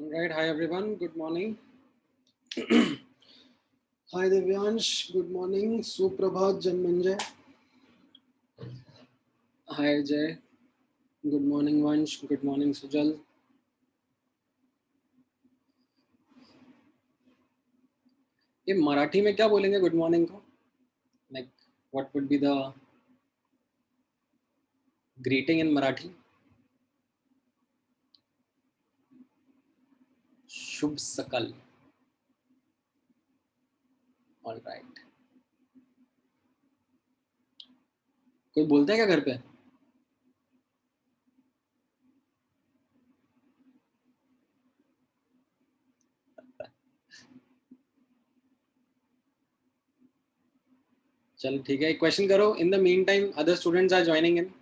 All right. Hi, everyone. Good morning. Hi, Divyansh. Good morning. Suprabhat Janmanjay. Hi, Jay. Good morning, Vansh. Good morning, Sujal. ये मराठी में क्या बोलेंगे good morning को? Like, what would be the greeting in Marathi? शुभ सकल. All right. कोई बोलता है क्या घर पे? चलो ठीक है, एक क्वेश्चन करो. In the mean time other students are joining in.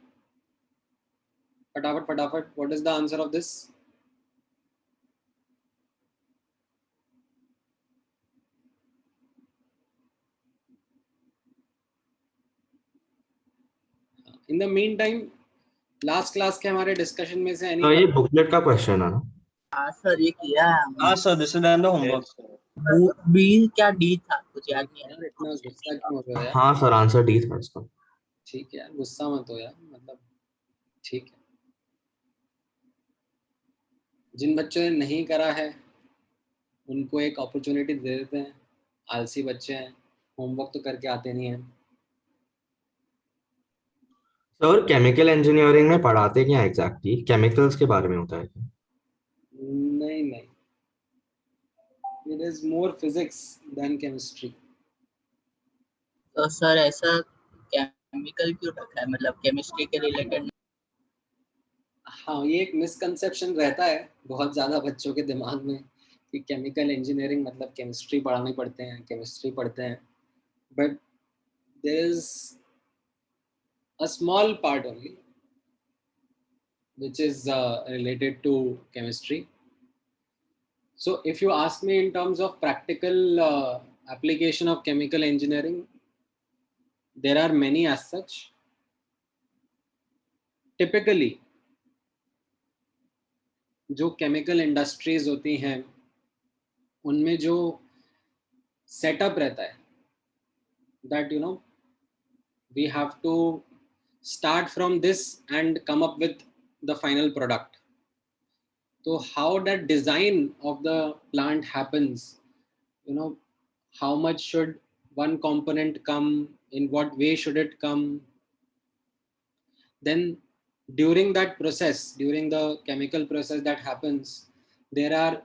फटाफट फटाफट. What is the answer of this? In the mean time last class के हमारे डिस्कशन में से तो ये बुकलेट का क्वेश्चन है ना? हाँ सर, ये किया है हमने। हाँ sir, this is the homework. B क्या डी था, कुछ याद नहीं यार इतना गुस्सा क्यों हो रहे हो यार? हाँ सर, आंसर डी था इसका. ठीक है यार, गुस्सा मत हो यार. मतलब ठीक है. जिन बच्चों ने नहीं करा है उनको एक अपॉर्चुनिटी दे देते हैं. आलसी बच्चे हैं, होमवर्क तो करके आते नहीं हैं. सर केमिकल इंजीनियरिंग में पढ़ाते क्या एग्जैक्टली? केमिकल्स के बारे में होता है क्या? नहीं नहीं, it is more physics than chemistry. तो सर ऐसा केमिकल क्यों रखा है, मतलब केमिस्ट्री के रिलेटेड? हाँ, ये एक मिसकंसेप्शन रहता है बहुत ज़्यादा बच्चों के दिमाग में कि केमिकल इंजीनियरिंग मतलब केमिस्ट्री पढ़ाने पड़ते हैं, केमिस्ट्री पढ़ते हैं. But there is a small part only which is related to chemistry. So if you ask me in terms of practical application of chemical engineering, there are many as such. Typically जो chemical industries होती हैं उनमें जो setup रहता है, that you know we have to start from this and come up with the final product. So how that design of the plant happens, you know, how much should one component come, in what way should it come, then during that process, during the chemical process that happens, there are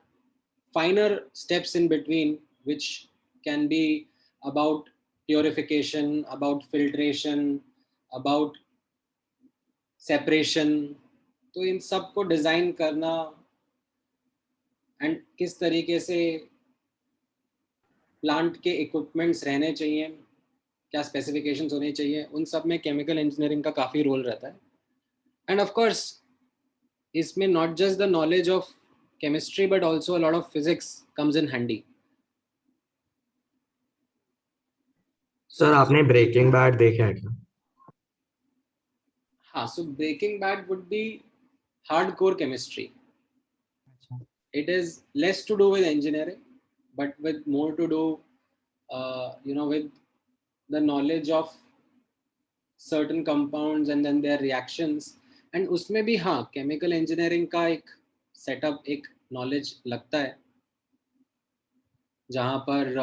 finer steps in between which can be about purification, about filtration, about separation. तो इन सब को design करना and किस तरीके से plant के equipments रहने चाहिए, क्या स्पेसिफिकेशंस होने चाहिए, उन सब में केमिकल इंजीनियरिंग का काफ़ी रोल रहता है. एंड ऑफ कोर्स इसमें not just the knowledge of chemistry but also a lot of physics comes in handy. Sir आपने ब्रेकिंग बैड देखा है क्या? हाँ, so Breaking Bad would be hardcore chemistry. It is less to do with engineering but with more to do with the knowledge of certain compounds and then their reactions. and उसमें भी हाँ, chemical engineering का एक setup, एक knowledge लगता है जहाँ पर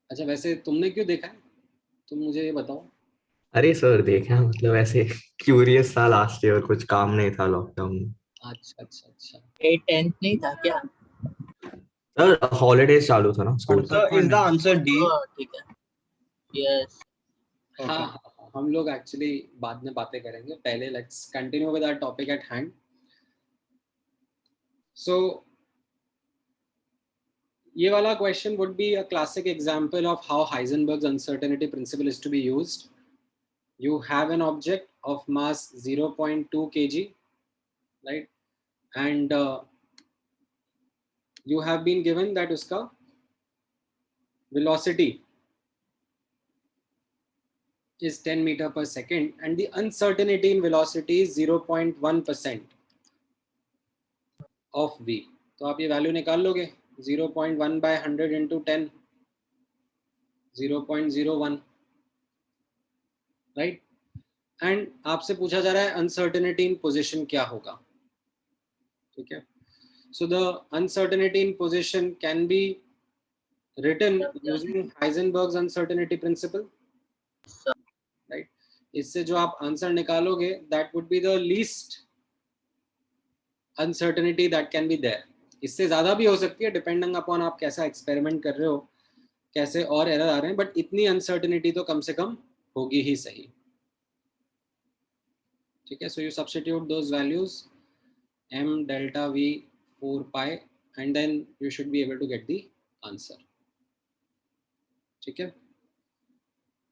अच्छा वैसे तुमने क्यों देखा है, तुम मुझे ये बताओ. अरे सर देखा है, मतलब ऐसे क्यूरियस था लास्ट ईयर, कुछ काम नहीं था लॉकडाउन में. अच्छा अच्छा अच्छा. 10th नहीं था क्या? सर हॉलीडेज चालू था ना स्कूल का. Sir is the answer D. ठीक है. यस. हाँ हाँ हाँ, हम लोग एक्चुअली बाद में बातें करेंगे. पहले let's continue with our topic at hand. So ये वाला question would be a classic example of how Heisenberg's uncertainty principle is to be used. You have an object of mass 0.2 kg, right? And you have been given that uska velocity is 10 meter per second and the uncertainty in velocity is 0.1%. Of v, तो आप ये value निकाल लोगे 0.1 by 100 into 10, 0.01, right. And आपसे पूछा जा रहा है अनसर्टेनिटी इन पोजीशन क्या होगा, ठीक है। So the uncertainty in position can be written using Heisenberg's uncertainty principle, right? इससे जो आप आंसर निकालोगे that would be the least uncertainty that can be there. इससे ज़्यादा भी हो सकती है depending upon आप कैसा एक्सपेरिमेंट कर रहे हो, कैसे और एरर आ रहे हैं, बट इतनी अनसर्टेनिटी तो कम से कम होगी ही सही, ठीक है। So you substitute those values m delta v 4 pi and then you should be able to get the answer, ठीक है।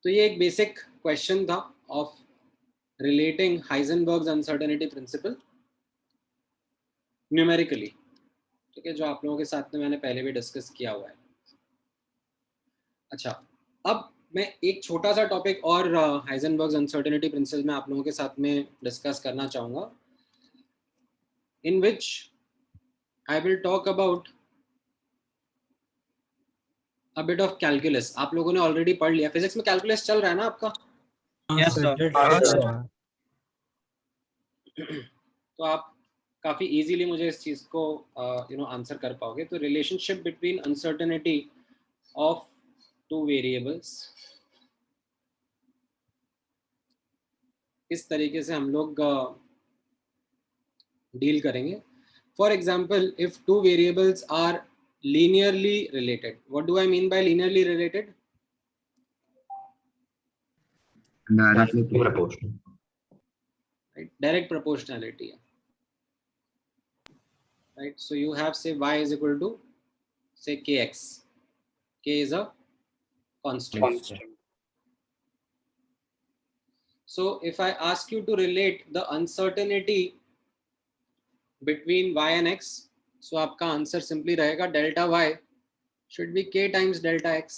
तो ये एक बेसिक क्वेश्चन था of relating Heisenberg's uncertainty principle numerically, ठीक है, जो आप लोगों के साथ में मैंने पहले भी डिस्कस किया हुआ है। अच्छा, अब मैं एक छोटा सा टॉपिक और हाइजेनबर्ग्स अनसर्टेनिटी प्रिंसिपल में आप लोगों के साथ में डिस्कस करना चाहूँगा, in which I will talk about a bit of calculus. आप लोगों ने ऑलरेडी पढ़ लिया, फिजिक्स में कैलकुलस चल रहा है ना आपका? Yes, sir. तो आप काफी इजीली मुझे इस चीज को आंसर कर पाओगे। तो relationship between uncertainty of two variables, इस तरीके से हम लोग डील करेंगे। For example, if two variables are linearly related. What do I mean by linearly related? Directly proportional. Right, direct proportionality. Right, so you have say y is equal to say kx. K is a constant. So if I ask you to relate the uncertainty between y and x, so आपका answer simply रहेगा delta y should be k times delta x,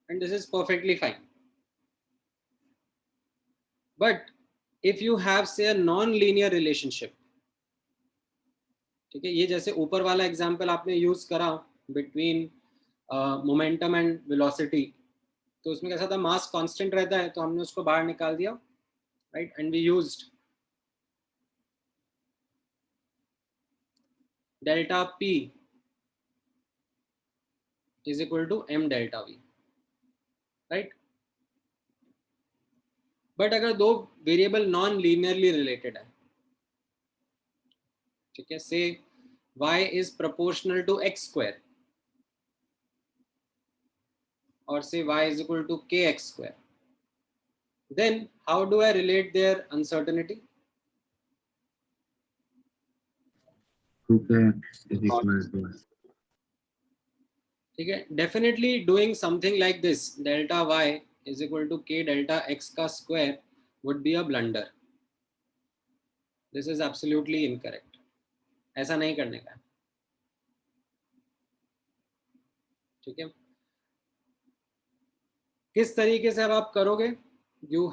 and this is perfectly fine. But if you have say a non-linear relationship, ठीक है, ये जैसे ऊपर वाला example आपने use करा बिटवीन मोमेंटम एंड वेलोसिटी, तो उसमें कैसा था, मास कांस्टेंट रहता है तो हमने उसको बाहर निकाल दिया, right, and we used delta p is equal to m delta v, right. But अगर दो वेरिएबल नॉन लीनियरली रिलेटेड है, ठीक है, से y is proportional to x square और से y is equal to kx square, then how do I relate their uncertainty? ठीक है, definitely doing something like this, delta y is equal to k delta x का square would be a blunder. This is absolutely incorrect. ऐसा नहीं करने का, ठीक है। किस तरीके से अब आप करोगे, you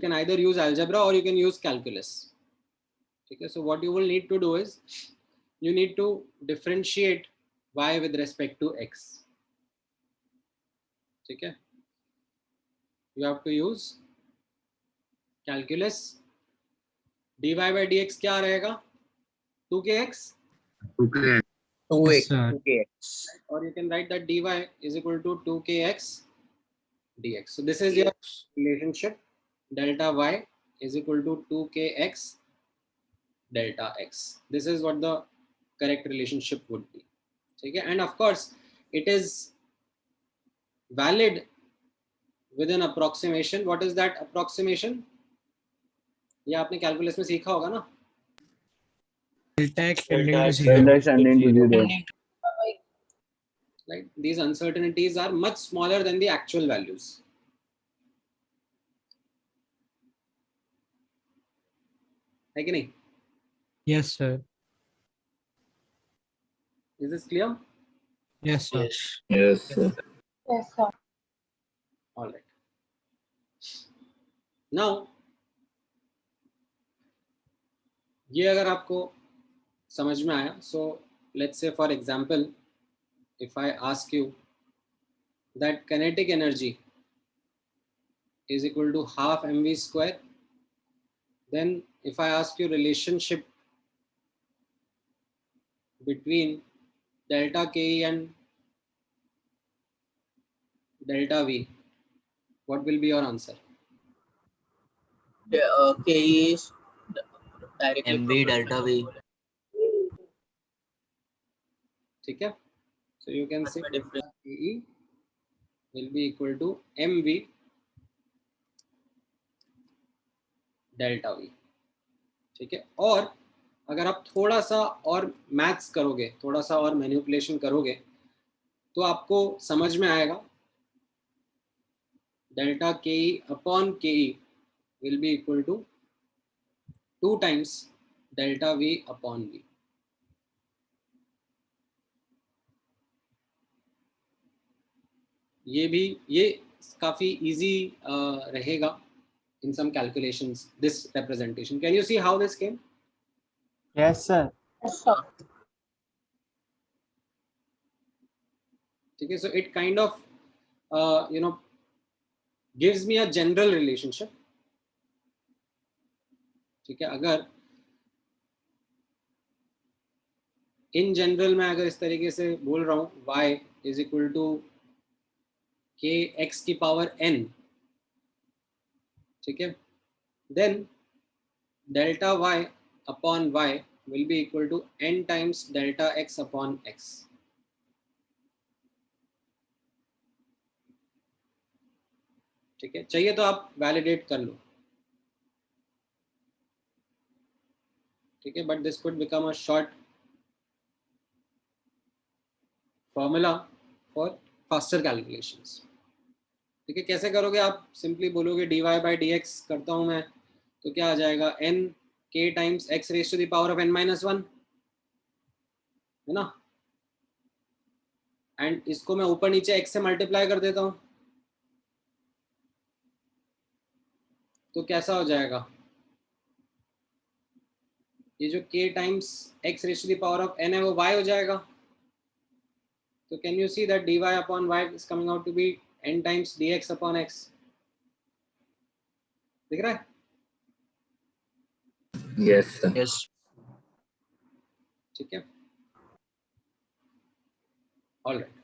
can either use algebra or you can use calculus, ठीक है। So what you will need to do is you need to differentiate y with respect to x, ठीक है। You have to use calculus. dy by dx क्या रहेगा, 2kx, 2x. or you can write that dy is equal to 2kx dx. So this is your relationship, delta y is equal to 2kx delta x. This is what the correct relationship would be, ठीक है। And of course it is valid with an approximation. What is that approximation? ये आपने calculus में सीखा होगा ना, right? These uncertainties are much smaller than the actual values. है कि नहीं? Yes, sir. Is this clear? Yes, sir. Yes, sir. Yes, sir. All right. Now, ये अगर आपको समझ में आया, so let's say for example if I ask you that kinetic energy is equal to half mv square, then if I ask you relationship between delta ke and delta v, what will be your answer? K is directly mv delta v. ठीक है, so you can say difference. ke will be equal to mv delta v. ठीक है, और अगर आप थोड़ा सा और मैथ्स करोगे, थोड़ा सा और मैनिपुलेशन करोगे, तो आपको समझ में आएगा डेल्टा के E upon K E will be equal to 2 times delta V upon V. ये काफी इजी रहेगा in some calculations, this representation. Can you see how this came? Yes, sir. Okay, so it kind of gives me a general relationship. ठीक है, अगर in general मैं अगर इस तरीके से बोल रहा हूँ y is equal to k x की पावर n, ठीक है, then delta y upon y will be equal to n times delta x upon x. ठीक है, चाहिए तो आप वैलिडेट कर लो. ठीक है, but this could become a short formula for faster calculations. ठीक है, कैसे करोगे आप? सिंपली बोलोगे dy बाई डी एक्स करता हूं मैं, तो क्या आ जाएगा n k times x raise to the power of n minus one, है ना, एंड इसको मैं ऊपर नीचे x से मल्टीप्लाई कर देता हूं, तो कैसा हो जाएगा? ये जो k times x raise to the power of n है वो y हो जाएगा. तो can you see that dy upon y is coming out to be n times dx upon x. दिख रहा है? yes sir. yes. ठीक है, all right.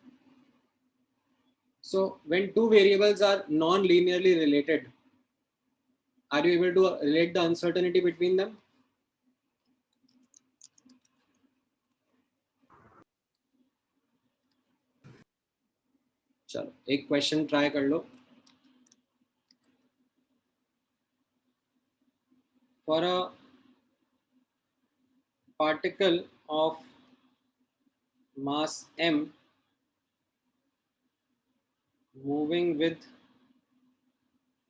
So when two variables are non-linearly related, are you able to relate the uncertainty between them? चलो एक question try कर लो. For a particle of mass m moving with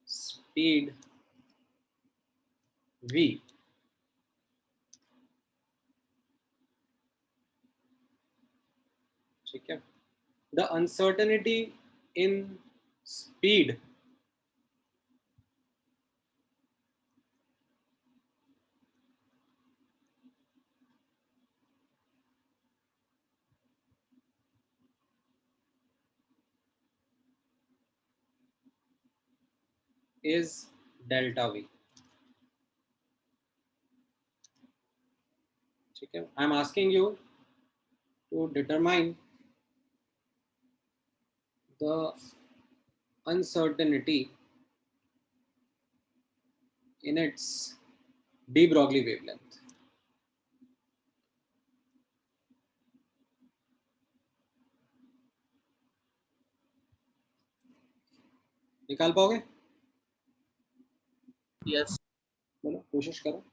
speed v, ठीक है, the uncertainty in speed is delta v. ठीक है, I am asking you to determine the uncertainty in its de Broglie wavelength. निकाल पाओगे? Yes. बोलो, कोशिश करो.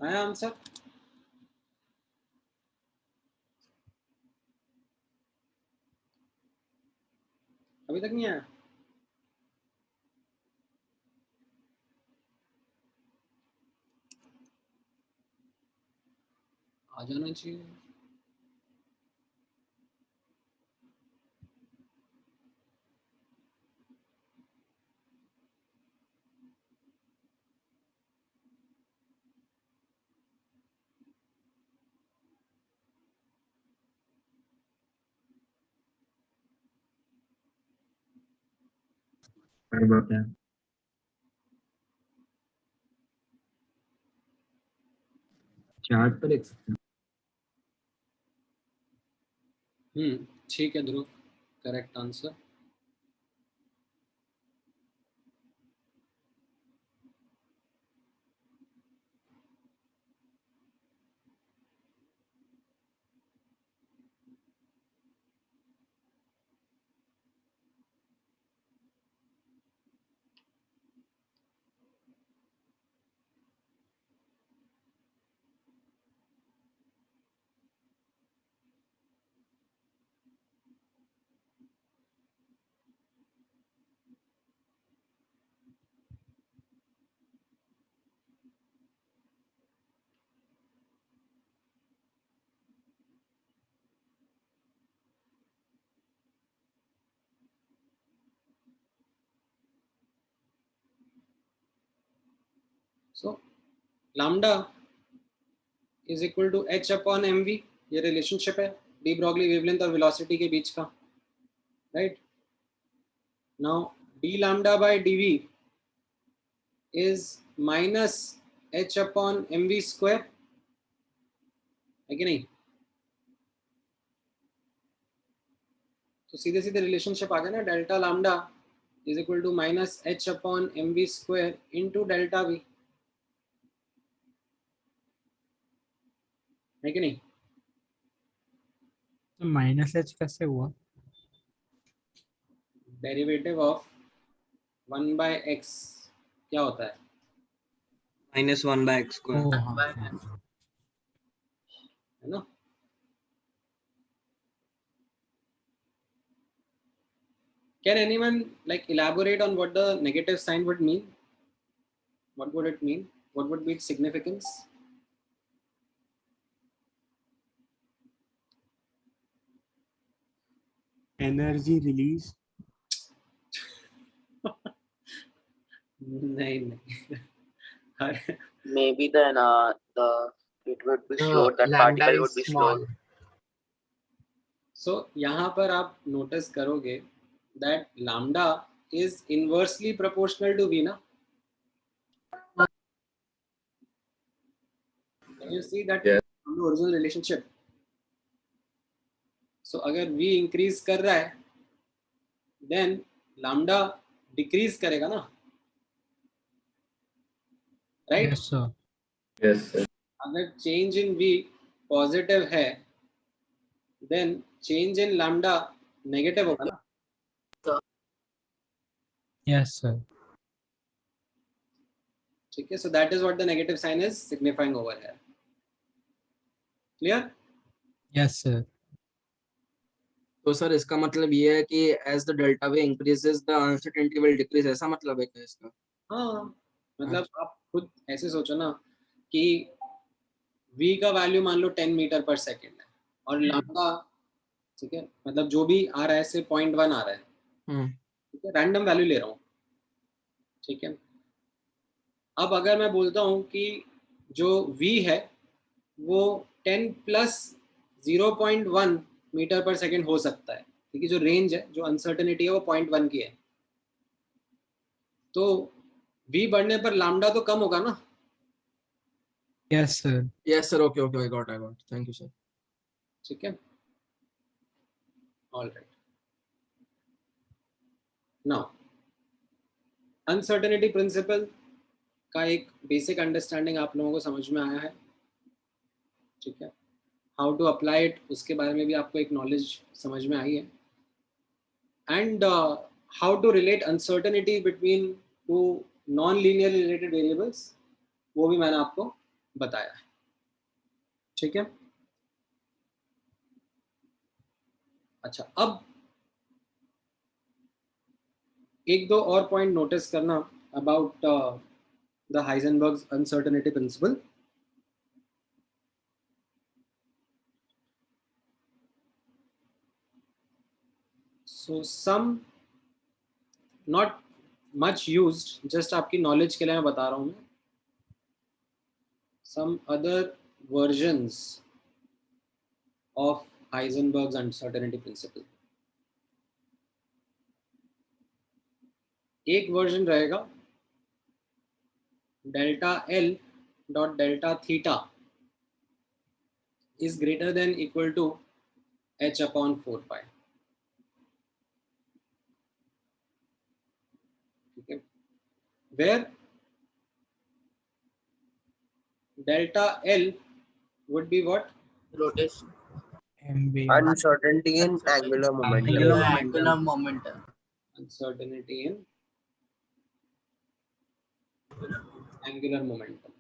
आया आंसर? अभी तक नहीं आया? आ जाना चाहिए। What about that? चार्ट पर देख सकते हैं। ठीक है Dhruv, correct answer. So lambda is equal to H upon M V, ये रिलेशनशिप है डी ब्रॉगली वेवलेंथ और वेलोसिटी के बीच का, right? Now D lambda by D V is minus H upon M V square, है कि नहीं? तो सीधे सीधे रिलेशनशिप आ गया ना, delta lambda is equal to minus H upon M V square into delta V, है कि नहीं? तो माइनस एच कैसे हुआ? डेरिवेटिव ऑफ 1 बाय एक्स क्या होता है? -1/x ओ square. हाँ हाँ। है ना? Can anyone like elaborate on what the negative sign would mean? What would it mean? What would be its significance? Energy release. नहीं नहीं। Maybe then it would be slow. That lambda particle is would be small. slow. So यहाँ पर आप notice करोगे that lambda is inversely proportional to v ना? Can you see that from the original relationship? So अगर v increase कर रहा है, then lambda decrease करेगा ना, right? Yes sir. Yes, sir. अगर change in v positive है, then change in lambda negative होगा ना? Yes sir. ठीक है, so that is what the negative sign is signifying over here. Clear? Yes sir. तो sir इसका मतलब ये है कि as the delta V increases the uncertainty will decrease, ऐसा मतलब है क्या इसका? हाँ, मतलब आप खुद ऐसे सोचो ना कि v का वैल्यू मान लो 10 मीटर पर सेकेंड है और लैम्डा, ठीक है, मतलब जो भी आ रहा है से 0.1 आ रहा है, ठीक है, रैंडम वैल्यू ले रहा हूँ, ठीक है। अब अगर मैं बोलता हूँ कि जो v है वो 10 प्लस 0.1 मीटर पर सेकेंड हो सकता है, ठीक है, जो रेंज है, जो अनसर्टेनिटी है वो 0.1 की है, तो v बढ़ने पर लैम्डा तो कम होगा ना? Yes sir. Yes sir, okay, I got, thank you sir. ठीक है, all right. Now uncertainty principle का एक बेसिक अंडरस्टैंडिंग आप लोगों को समझ में आया है, ठीक है। हाउ टू अप्लाई इट, उसके बारे में भी आपको एक नॉलेज समझ में आई है, and how to relate uncertainty between two non linear related variables, वो भी मैंने आपको बताया है। ठीक है, अच्छा अब एक दो और पॉइंट नोटिस करना about the Heisenberg's uncertainty principle. So some not much used, just आपकी नॉलेज के लिए मैं बता रहा हूँ मैं, some other versions of Heisenberg's uncertainty principle. एक वर्जन रहेगा delta L dot delta theta is greater than equal to h upon 4 pi. ठीक है, where delta L would be what? Rotation. MV. Uncertainty in angular momentum. Angular momentum. Uncertainty in angular momentum.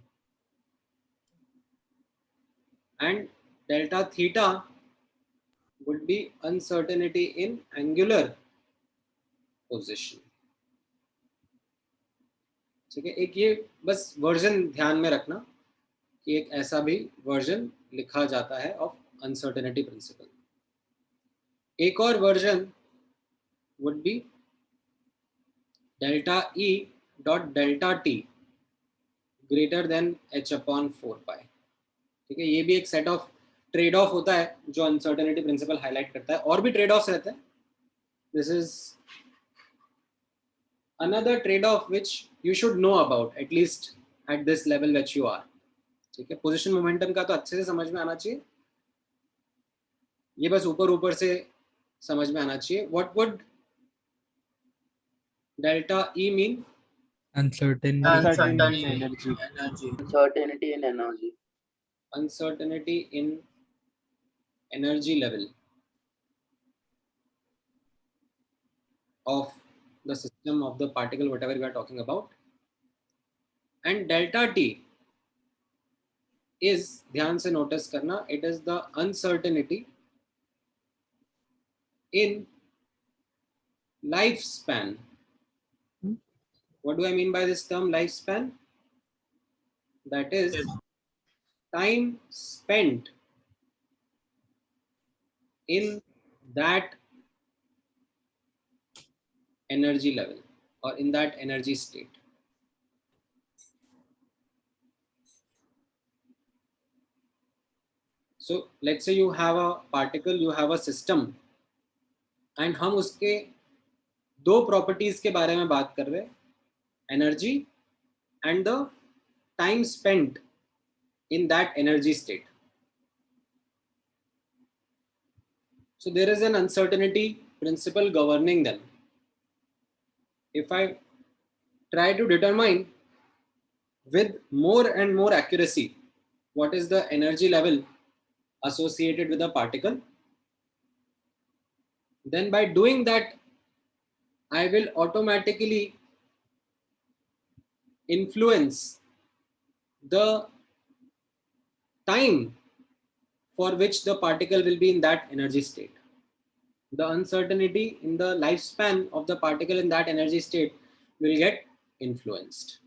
And delta theta would be uncertainty in angular position. ठीक है, एक ये बस version ध्यान में रखना कि एक ऐसा भी वर्जन लिखा जाता है ऑफ अनसर्टेनिटी प्रिंसिपल। एक और version would be delta E dot delta T greater than H upon 4 पाई। ठीक है, ये भी एक सेट ऑफ ट्रेड ऑफ होता है जो अनसर्टेनिटी प्रिंसिपल हाईलाइट करता है। और भी ट्रेड ऑफ्स रहते हैं, this is another trade-off which you should know about at least at this level which you are. ठीक है, पोजीशन मोमेंटम का तो अच्छे से समझ में आना चाहिए, ये बस ऊपर ऊपर से समझ में आना चाहिए। What would delta E mean? Uncertainty. Uncertainty. energy. Energy. Uncertainty in energy. Uncertainty in energy level of the system of the particle whatever we are talking about. And delta T is, ध्यान से notice करना, it is the uncertainty in lifespan. What do I mean by this term lifespan? That is time spent in that energy level or in that energy state. So let's say you have a particle, you have a system, and हम उसके दो properties के बारे में बात कर रहे हैं, energy and the time spent in that energy state. So there is an uncertainty principle governing them. If I try to determine with more and more accuracy what is the energy level associated with a particle, then by doing that I will automatically influence the time for which the particle will be in that energy state. The uncertainty in the lifespan of the particle in that energy state will get influenced.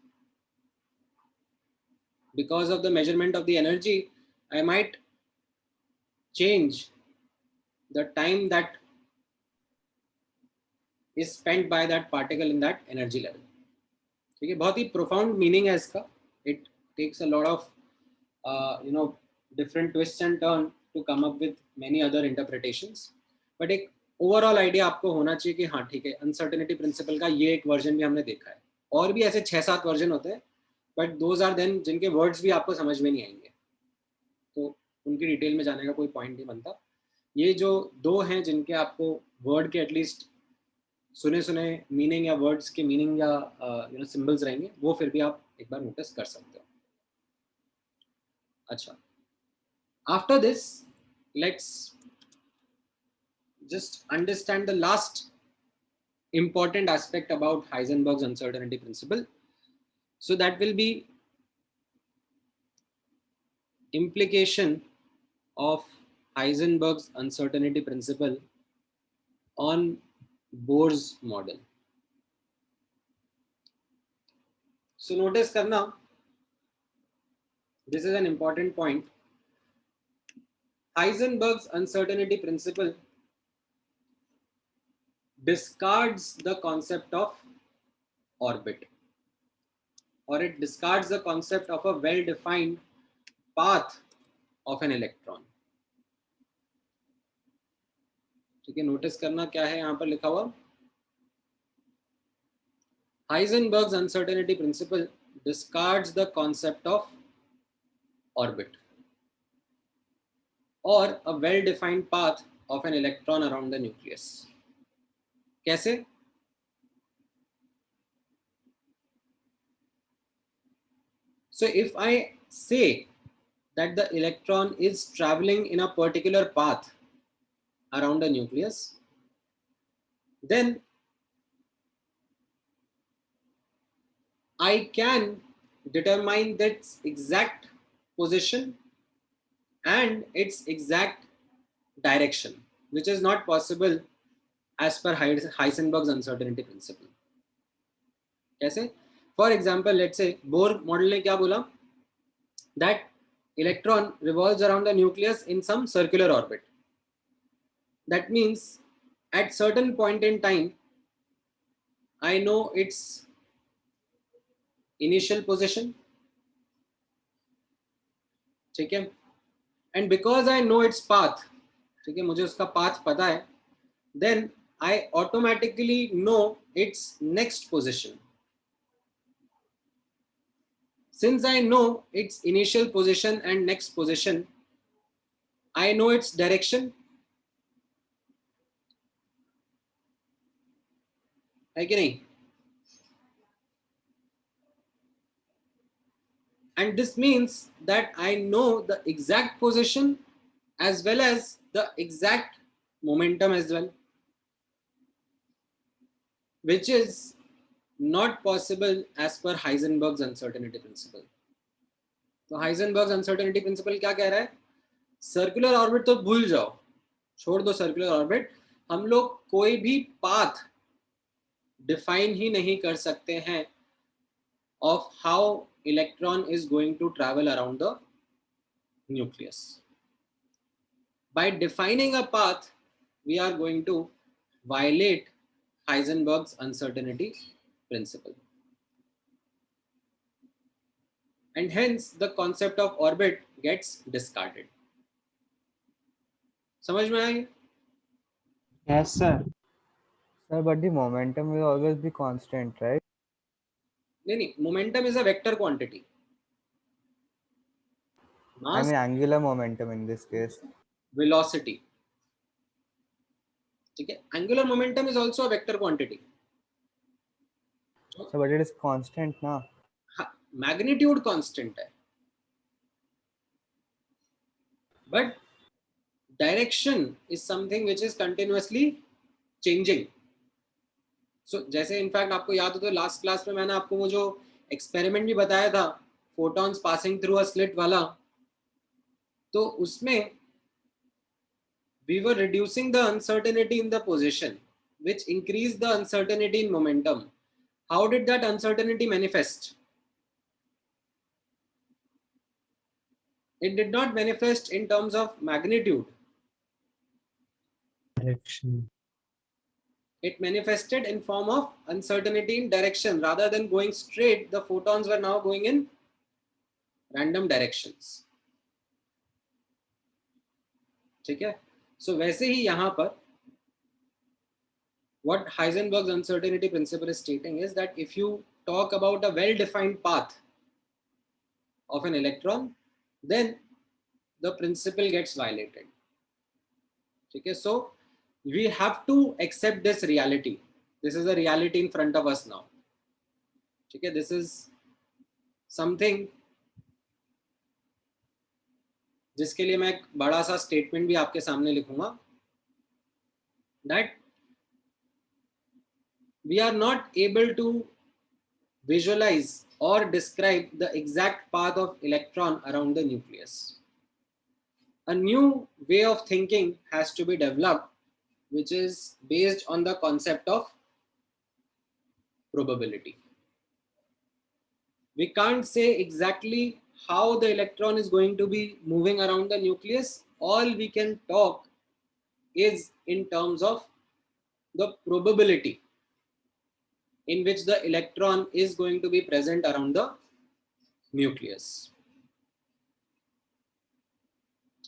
Because of the measurement of the energy, I might change the time that is spent by that particle in that energy level. ठीक है, बहुत ही profound meaning है इसका. It takes a lot of different twists and turn to come up with many other interpretations. But एक overall idea आपको होना चाहिए कि हाँ ठीक है, अनसर्टेनिटी प्रिंसिपल का ये एक वर्जन भी हमने देखा है, और भी ऐसे 6-7 वर्जन होते हैं, बट दोज आर देन जिनके वर्ड्स भी आपको समझ में नहीं आएंगे, तो उनकी डिटेल में जाने का कोई पॉइंट नहीं बनता। ये जो दो हैं जिनके आपको वर्ड के एटलीस्ट सुने मीनिंग या वर्ड्स के मीनिंग या सिंबल्स रहेंगे, वो फिर भी आप एक बार नोटिस कर सकते हो। अच्छा, after this let's just understand the last important aspect about Heisenberg's uncertainty principle. So that will be implication of Heisenberg's uncertainty principle on Bohr's model. So notice karna, this is an important point. Heisenberg's uncertainty principle discards the concept of orbit, or it discards the concept of a well-defined path of an electron. ठीक है, notice करना क्या है यहाँ पर लिखा हुआ. Heisenberg's uncertainty principle discards the concept of orbit or a well-defined path of an electron around the nucleus. कैसे? So if I say that the electron is traveling in a particular path around the nucleus, then I can determine its exact position and its exact direction, which is not possible as per Heisenberg's uncertainty principle. कैसे? For example, let's say Bohr model ने क्या बोला? That electron revolves around the nucleus in some circular orbit. That means at certain point in time, I know its initial position. ठीक है? And because I know its path, ठीक है, मुझे उसका path पता है, then I automatically know its next position. Since I know its initial position and next position, I know its direction. है कि नहीं? And this means that I know the exact position as well as the exact momentum as well, which is not possible as per Heisenberg's uncertainty principle. तो Heisenberg's uncertainty principle क्या कह रहा है? Circular orbit तो भूल जाओ, छोड़ दो circular orbit. हम लोग कोई भी path define ही नहीं कर सकते हैं of how electron is going to travel around the nucleus. By defining a path, we are going to violate Heisenberg's uncertainty principle. And hence the concept of orbit gets discarded. समझ में आया? Yes, sir. Sir, but the momentum will always be constant, right? नहीं, momentum is a vector quantity. I Mass, mean angular momentum in this case. velocity. ठीक है? Angular momentum is also a vector quantity. So, but it is constant now. Magnitude constant है. But direction is something which is continuously changing. So जैसे in fact आपको याद हो तो last class में मैंने आपको वो जो एक्सपेरिमेंट भी बताया था, photons passing through a slit वाला, तो उसमें we were reducing the uncertainty in the position, which increased the uncertainty in momentum. How did that uncertainty manifest? It did not manifest in terms of magnitude. Direction. It manifested in form of uncertainty in direction. Rather than going straight, the photons were now going in random directions. ठीक है? So वैसे ही यहाँ पर what Heisenberg's uncertainty principle is stating is that if you talk about a well-defined path of an electron, then the principle gets violated. ठीक है? So we have to accept this reality. This is a reality in front of us now. ठीक है? This is something जिसके लिए मैं एक बड़ा सा स्टेटमेंट भी आपके सामने लिखूंगा, that we are not able to visualize or describe the exact path of electron around the nucleus. a new way of thinking has to be developed, which is based on the concept of probability. We can't say exactly how the electron is going to be moving around the nucleus. All we can talk is in terms of the probability in which the electron is going to be present around the nucleus.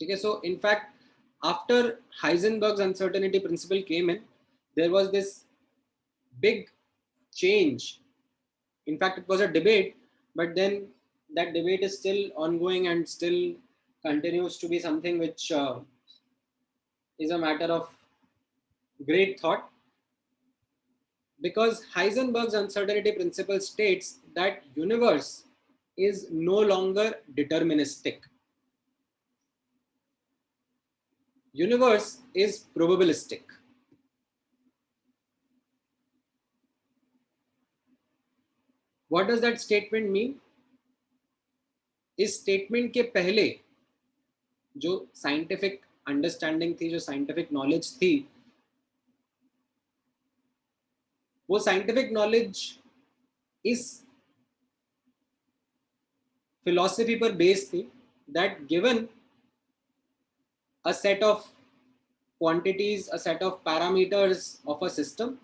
Okay, so in fact, after Heisenberg's uncertainty principle came in, there was this big change. In fact, it was a debate, but then that debate is still ongoing and still continues to be something which is a matter of great thought, because Heisenberg's uncertainty principle states that universe is no longer deterministic. Universe is probabilistic. What does that statement mean? इस statement के पहले जो scientific understanding थी, जो scientific knowledge थी, वो scientific knowledge इस philosophy पर based थी that given a set of quantities, a set of parameters of a system,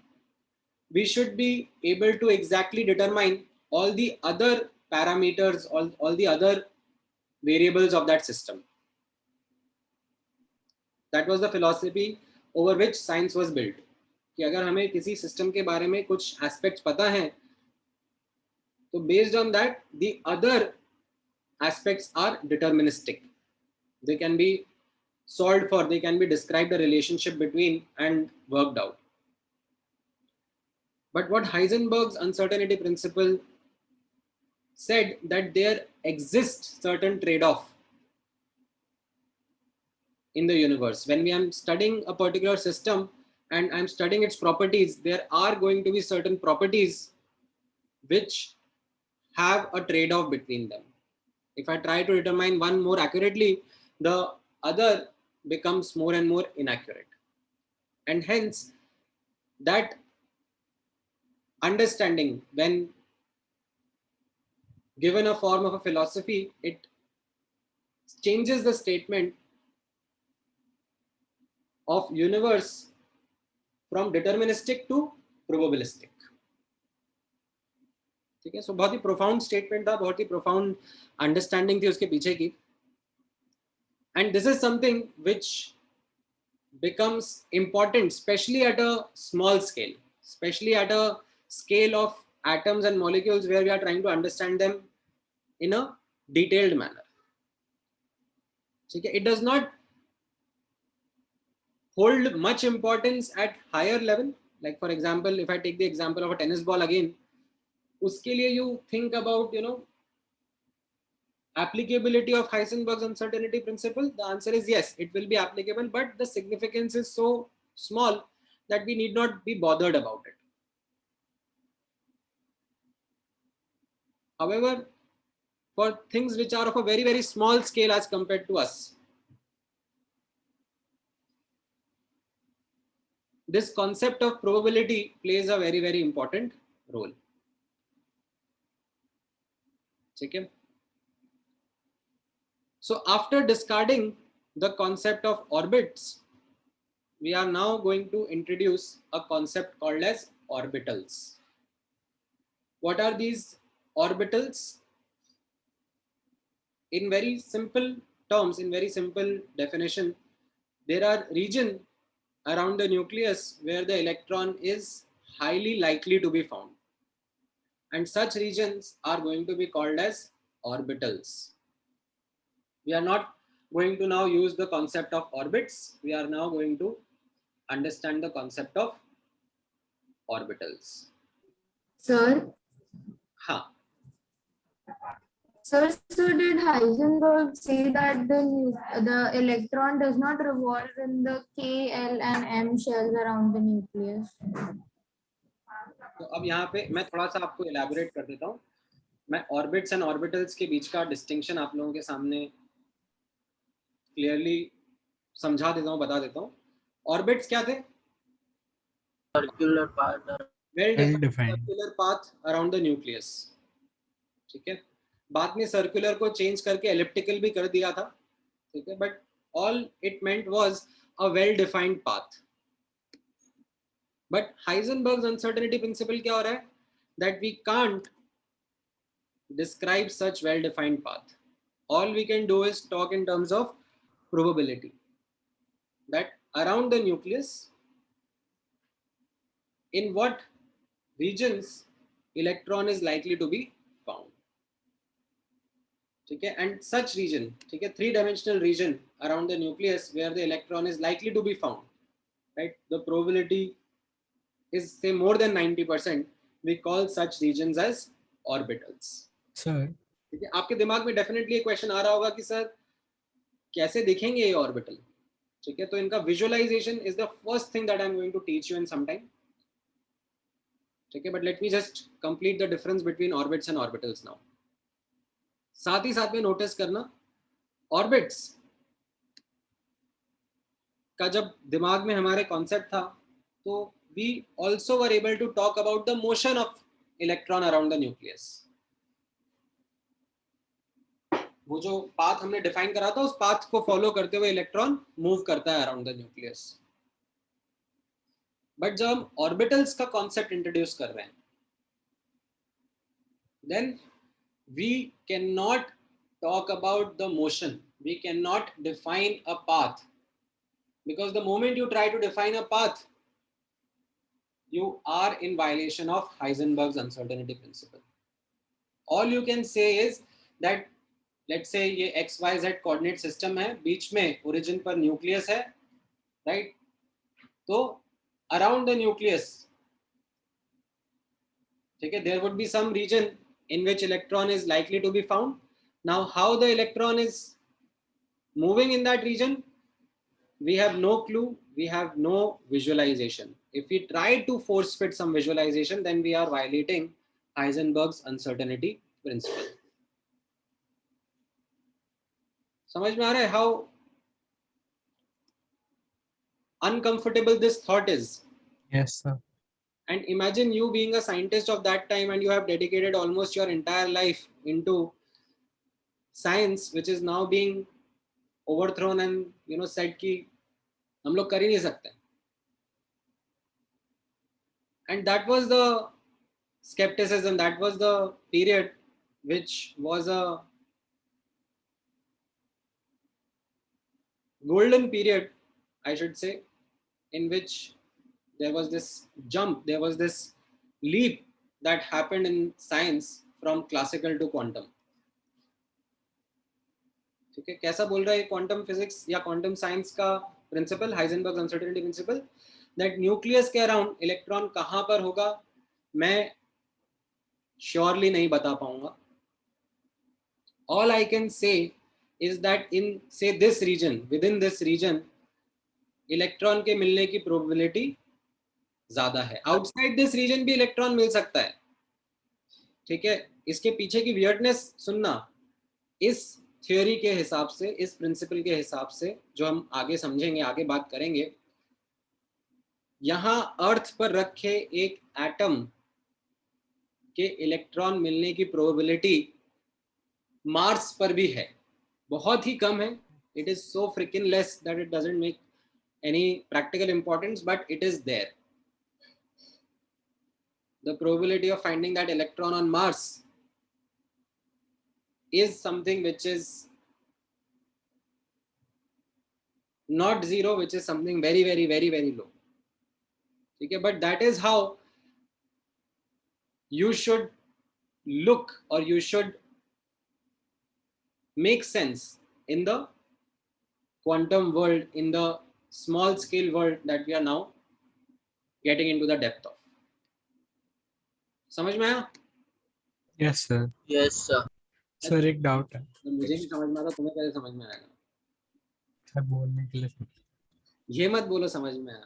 we should be able to exactly determine all the other parameters, all the other variables of that system. That was the philosophy over which science was built. कि अगर हमें किसी system के बारे में कुछ aspects पता हैं, तो based on that the other aspects are deterministic. They can be solved for, they can be described a relationship between and worked out. But what Heisenberg's uncertainty principle said that there exists certain trade-off in the universe. When we are studying a particular system and I'm studying its properties, there are going to be certain properties which have a trade-off between them. If I try to determine one more accurately, the other becomes more and more inaccurate. And hence, that understanding, when given a form of a philosophy, it changes the statement of universe from deterministic to probabilistic. ठीक है, सो बहुत ही profound statement था, बहुत ही profound understanding थी उसके पीछे की. And this is something which becomes important, especially at a small scale, especially at a scale of atoms and molecules where we are trying to understand them in a detailed manner. It does not hold much importance at higher level. Like for example, if I take the example of a tennis ball again, uske liye you think about, applicability of Heisenberg's uncertainty principle. The answer is yes, it will be applicable, but the significance is so small that we need not be bothered about it. However, for things which are of a very, very small scale as compared to us, this concept of probability plays a very, very important role. Okay? So after discarding the concept of orbits, we are now going to introduce a concept called as orbitals. What are these orbitals? In very simple terms, in very simple definition, there are regions around the nucleus where the electron is highly likely to be found. And such regions are going to be called as orbitals. We are not going to now use the concept of orbits. We are now going to understand the concept of orbitals. Sir? Ha. Sir, so did Heisenberg say that the electron does not revolve in the K, L and M shells around the nucleus? तो अब यहाँ पे मैं थोड़ा सा आपको elaborate कर देता हूँ. मैं orbits and orbitals के बीच का distinction आप लोगों के सामने क्लियरली समझा देता हूँ, बता देता हूँ. ऑर्बिट्स क्या थे? Circular part well Well defined defined. Circular path around the nucleus. ठीक है, बाद में सर्कुलर को चेंज करके एलिप्टिकल भी कर दिया था. ठीक है, but all it meant was a well defined path. But Heisenberg's uncertainty principle क्या हो रहा है? That we can't describe such well defined path. All we can do is talk in terms of probability, that around the nucleus in what regions electron is likely to be found. ठीक है, and such region, ठीक है, 3-dimensional region around the nucleus where the electron is likely to be found, right? The probability is say more than 90%. We call such regions as orbitals. Sir, ठीक है, आपके दिमाग में definitely एक question आ रहा होगा कि सर कैसे दिखेंगे ये ऑर्बिटल. ठीक है, तो इनका visualisation is the first thing that I am going to teach you in some time. ठीक है, but let me just complete the difference between orbits and orbitals now. साथ ही साथ में नोटिस करना, ऑर्बिट्स का जब दिमाग में हमारे कॉन्सेप्ट था तो we also were able to talk about the motion of electron around the nucleus. वो जो पाथ हमने डिफाइन करा था, उस पाथ को फॉलो करते हुए इलेक्ट्रॉन मूव करता है अराउंड द न्यूक्लियस. बट जब हम ऑर्बिटल्स का कॉन्सेप्ट इंट्रोड्यूस कर रहे हैं, then we can not talk about the motion, we can not define a path, because the moment you try to define a path, you are in violation of Heisenberg's uncertainty principle. All you can say is that let's say ये XYZ coordinate system है, बीच में origin पर nucleus है, right? तो around the nucleus, ठीक है, there would be some region in which electron is likely to be found. Now how the electron is moving in that region, we have no clue, we have no visualization. If we try to force fit some visualization, then we are violating Heisenberg's uncertainty principle. समझ में आ रहा है how uncomfortable this thought is? yes, sir. And imagine you being a scientist of that time and you have dedicated almost your entire life into science, which is now being overthrown and said कि हम लोग कर ही नहीं सकते. And that was the skepticism, that was the period which was a golden period, I should say, in which there was this jump, there was this leap that happened in science from classical to quantum. ठीक है, कैसा बोल रहा है quantum physics या quantum science का principle, Heisenberg uncertainty principle, that nucleus के around electron कहां पर होगा मैं श्योरली नहीं बता पाऊंगा. All I can say is that in से this region, within this region electron के मिलने की प्रोबेबिलिटी ज्यादा है. आउटसाइड दिस रीजन भी इलेक्ट्रॉन मिल सकता है. ठीक है, इसके पीछे की वियर्डनेस सुनना. इस थ्योरी के हिसाब से, इस प्रिंसिपल के हिसाब से जो हम आगे समझेंगे, आगे बात करेंगे, यहां अर्थ पर रखे एक एटम के इलेक्ट्रॉन मिलने की प्रोबेबिलिटी मार्स पर भी है, बहुत ही कम है. It is so frickin less that it doesn't make any practical importance, but it is there. The probability of finding that electron on Mars is something which is not zero, which is something very very very very low. Okay, but that is how you should look, or you should make sense in the quantum world, in the small scale world that we are now getting into the depth of. समझ में आया? yes, sir. yes sir. Sir एक doubt है, मुझे भी समझ में आता, तुम्हें कैसे समझ में आएगा? सर बोलने के लिए. ये मत बोलो समझ में आया,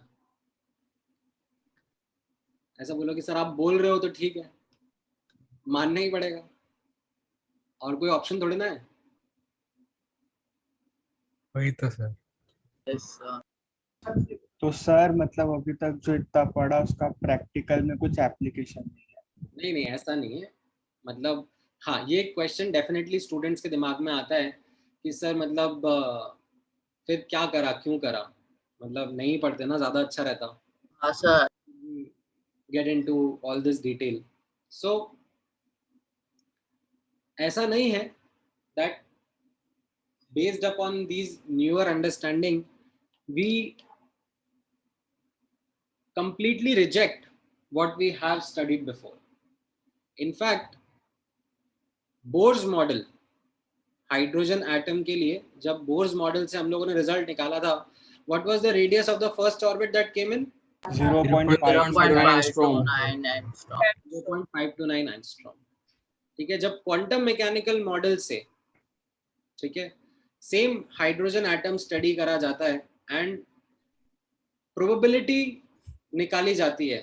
ऐसा बोलो कि सर आप बोल रहे हो तो ठीक है, मानना ही पड़ेगा, और कोई ऑप्शन थोड़ी ना है. वही तो सर। yes, तो सर मतलब अभी तक जो इतना पढ़ा उसका प्रैक्टिकल में कुछ एप्लीकेशन नहीं है? नहीं नहीं, ऐसा नहीं है। मतलब हाँ, ये क्वेश्चन डेफिनेटली स्टूडेंट्स के दिमाग में आता है कि सर मतलब फिर क्या करा, क्यों करा, मतलब नहीं पढ़ते ना, ज़्यादा अच्छा रहता। हाँ sir, get into all this detail. So ऐसा नहीं है that based upon these newer understanding we completely reject what we have studied before. In fact, Bohr's model, hydrogen atom के लिए जब बोर्स मॉडल से हम लोगों ने रिजल्ट निकाला था, what was the radius of the first orbit that came in? 0.529 angstrom. 0.529 angstrom. ठीक है, जब क्वांटम मैकेनिकल मॉडल से, ठीक है, सेम हाइड्रोजन एटम स्टडी करा जाता है एंड प्रोबेबिलिटी निकाली जाती है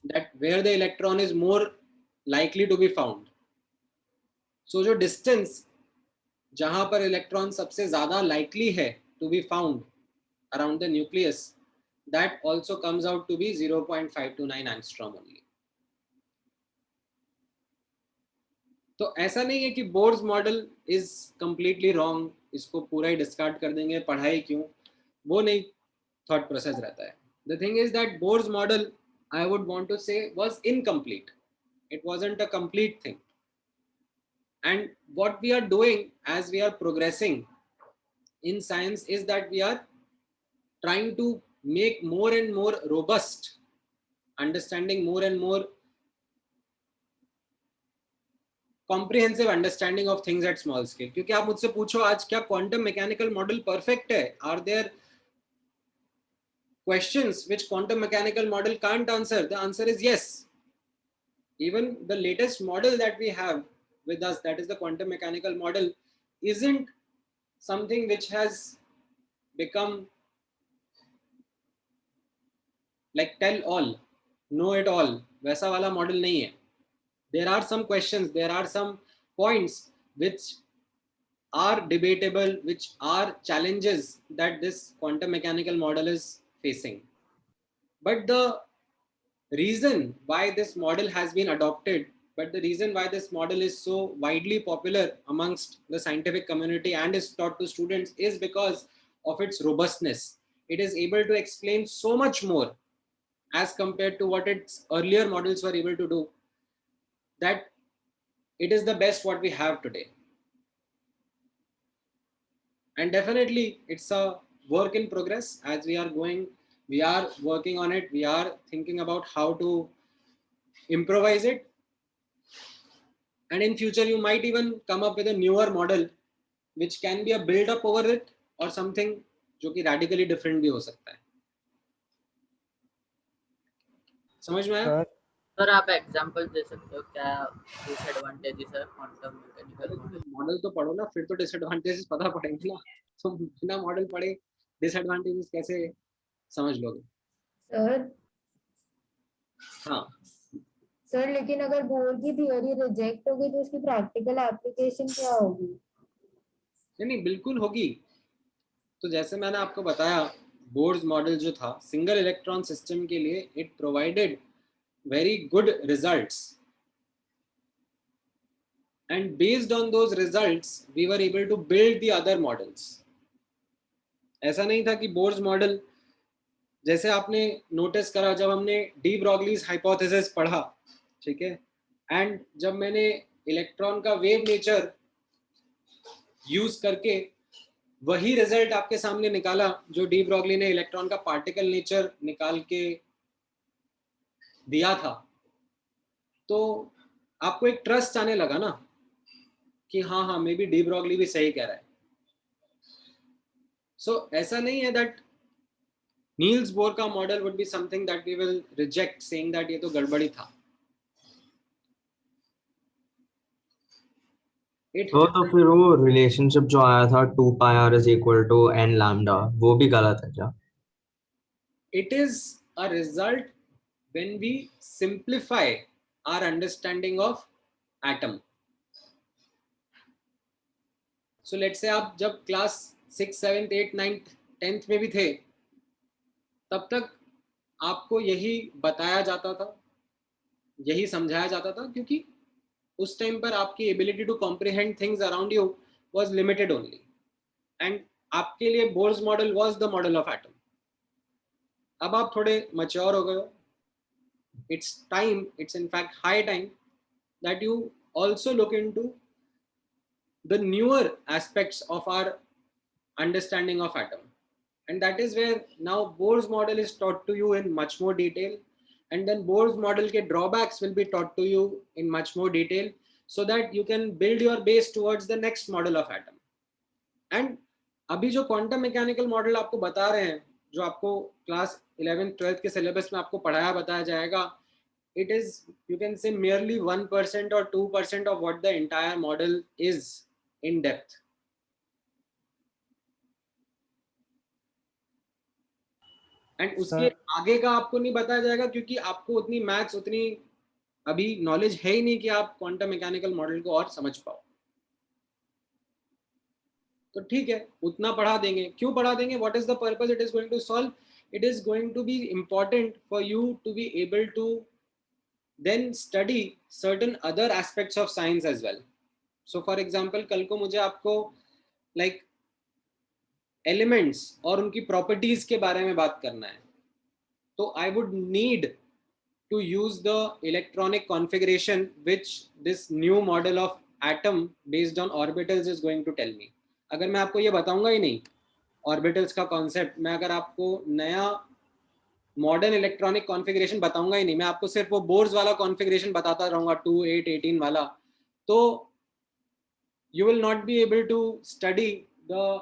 that where the electron is more likely to be found. So जो distance जहां पर इलेक्ट्रॉन सबसे ज्यादा likely है to be found around the nucleus, that also comes out to be 0.529 angstrom only. तो ऐसा नहीं है कि Bohr's model is completely wrong, इसको पूरा ही डिस्कार्ड कर देंगे, पढ़ाई क्यों, वो नहीं थॉट प्रोसेस रहता है. The thing is that Bohr's model, I would want to say, was incomplete. It wasn't a complete thing. And what we are doing as we are progressing in science is that we are trying to make more and more robust understanding, more and more comprehensive understanding of things at small scale. क्योंकि आप मुझसे पूछो आज क्या quantum mechanical model perfect है? Are there questions which quantum mechanical model can't answer? The answer is yes. Even the latest model that we have with us, that is the quantum mechanical model, isn't something which has become like tell all, know it all. वैसा वाला model नहीं है. There are some questions, there are some points which are debatable, which are challenges that this quantum mechanical model is facing. But the reason why this model has been adopted, but the reason why this model is so widely popular amongst the scientific community and is taught to students is because of its robustness. It is able to explain so much more as compared to what its earlier models were able to do, that it is the best what we have today. And definitely it's a work in progress. As we are going, we are working on it, we are thinking about how to improvise it, and in future you might even come up with a newer model which can be a build up over it or something जो कि radically different भी हो सकता है. समझ में आया? Sir आप एग्जांपल दे सकते हो क्या डिसएडवांटेजेस है क्वांटम मैकेनिकल मॉडल तो पढ़ो ना, फिर तो डिसएडवांटेजेस पता पड़ेंगे ना. तो बिना मॉडल पढ़े डिसएडवांटेजेस कैसे समझ लोगे? सर हाँ सर, लेकिन अगर बोर की थियोरी रिजेक्ट होगी तो उसकी प्रैक्टिकल एप्लीकेशन क्या होगी? नहीं, बिल्कुल होगी. तो जैसे मैंने आपको बताया, बोर्स मॉडल जो था सिंगल इलेक्ट्रॉन सिस्टम के लिए, it provided very good results, and based on those results we were able to build the other models. ऐसा नहीं था कि बोर्स मॉडल, जैसे आपने नोटिस करा जब हमने डी ब्रॉगलीज हाइपोथेसिस पढ़ा, ठीक है, एंड जब मैंने इलेक्ट्रॉन का वेव नेचर यूज करके वही रिजल्ट आपके सामने निकाला जो डी ब्रॉगली ने इलेक्ट्रॉन का पार्टिकल नेचर निकाल के दिया था, तो आपको एक ट्रस्ट आने लगा ना कि हाँ हाँ मे बी डी ब्रॉगली भी सही कह रहा है. सो ऐसा नहीं है दैट नील्स बोर का model would be something that we will reject saying that ये तो गड़बड़ी था. तो फिर वो रिलेशनशिप जो आया था 2 pi r is equal to n lambda, वो भी गलत है क्या? It is a result when we simplify our understanding of atom. So let's say आप जब class 6th 7th 8th 9th 10th में भी थे, तब तक आपको यही बताया जाता था, यही समझाया जाता था, क्योंकि उस टाइम पर आपकी ability to comprehend things around you was limited only, and आपके लिए Bohr's model was the model of atom. अब आप थोड़े मैच्योर हो गए हो. It's time, it's in fact high time that you also look into the newer aspects of our understanding of atom, and that is where now Bohr's model is taught to you in much more detail, and then Bohr's model ke drawbacks will be taught to you in much more detail, so that you can build your base towards the next model of atom. And अभी जो quantum mechanical model आपको बता रहे हैं, जो आपको class 11th 12th के syllabus में आपको बताया जाएगा, it is, you can say, merely 1% or 2% of what the entire model is in depth. And उसके आगे का आपको नहीं बताया जाएगा, क्योंकि आपको उतनी मैथ्स, उतनी अभी नॉलेज है ही नहीं कि आप क्वांटम मैकेनिकल मॉडल को और समझ पाओ. तो ठीक है, उतना पढ़ा देंगे. क्यों पढ़ा देंगे? What is the purpose it is going to solve? It is going to be important for you to be able to then study certain other aspects of science as well. So for example, कल को मुझे आपको like elements और उनकी properties के बारे में बात करना है, तो I would need to use the electronic configuration which this new model of atom based on orbitals is going to tell me. अगर मैं आपको ये बताऊंगा ही नहीं orbitals का concept, मैं अगर आपको नया मॉडर्न इलेक्ट्रॉनिक कॉन्फ़िगरेशन बताऊंगा ही नहीं, मैं आपको सिर्फ वो बोर्स वाला कॉन्फ़िगरेशन बताता रहूंगा 2 8 18 वाला, तो you will not be able to study the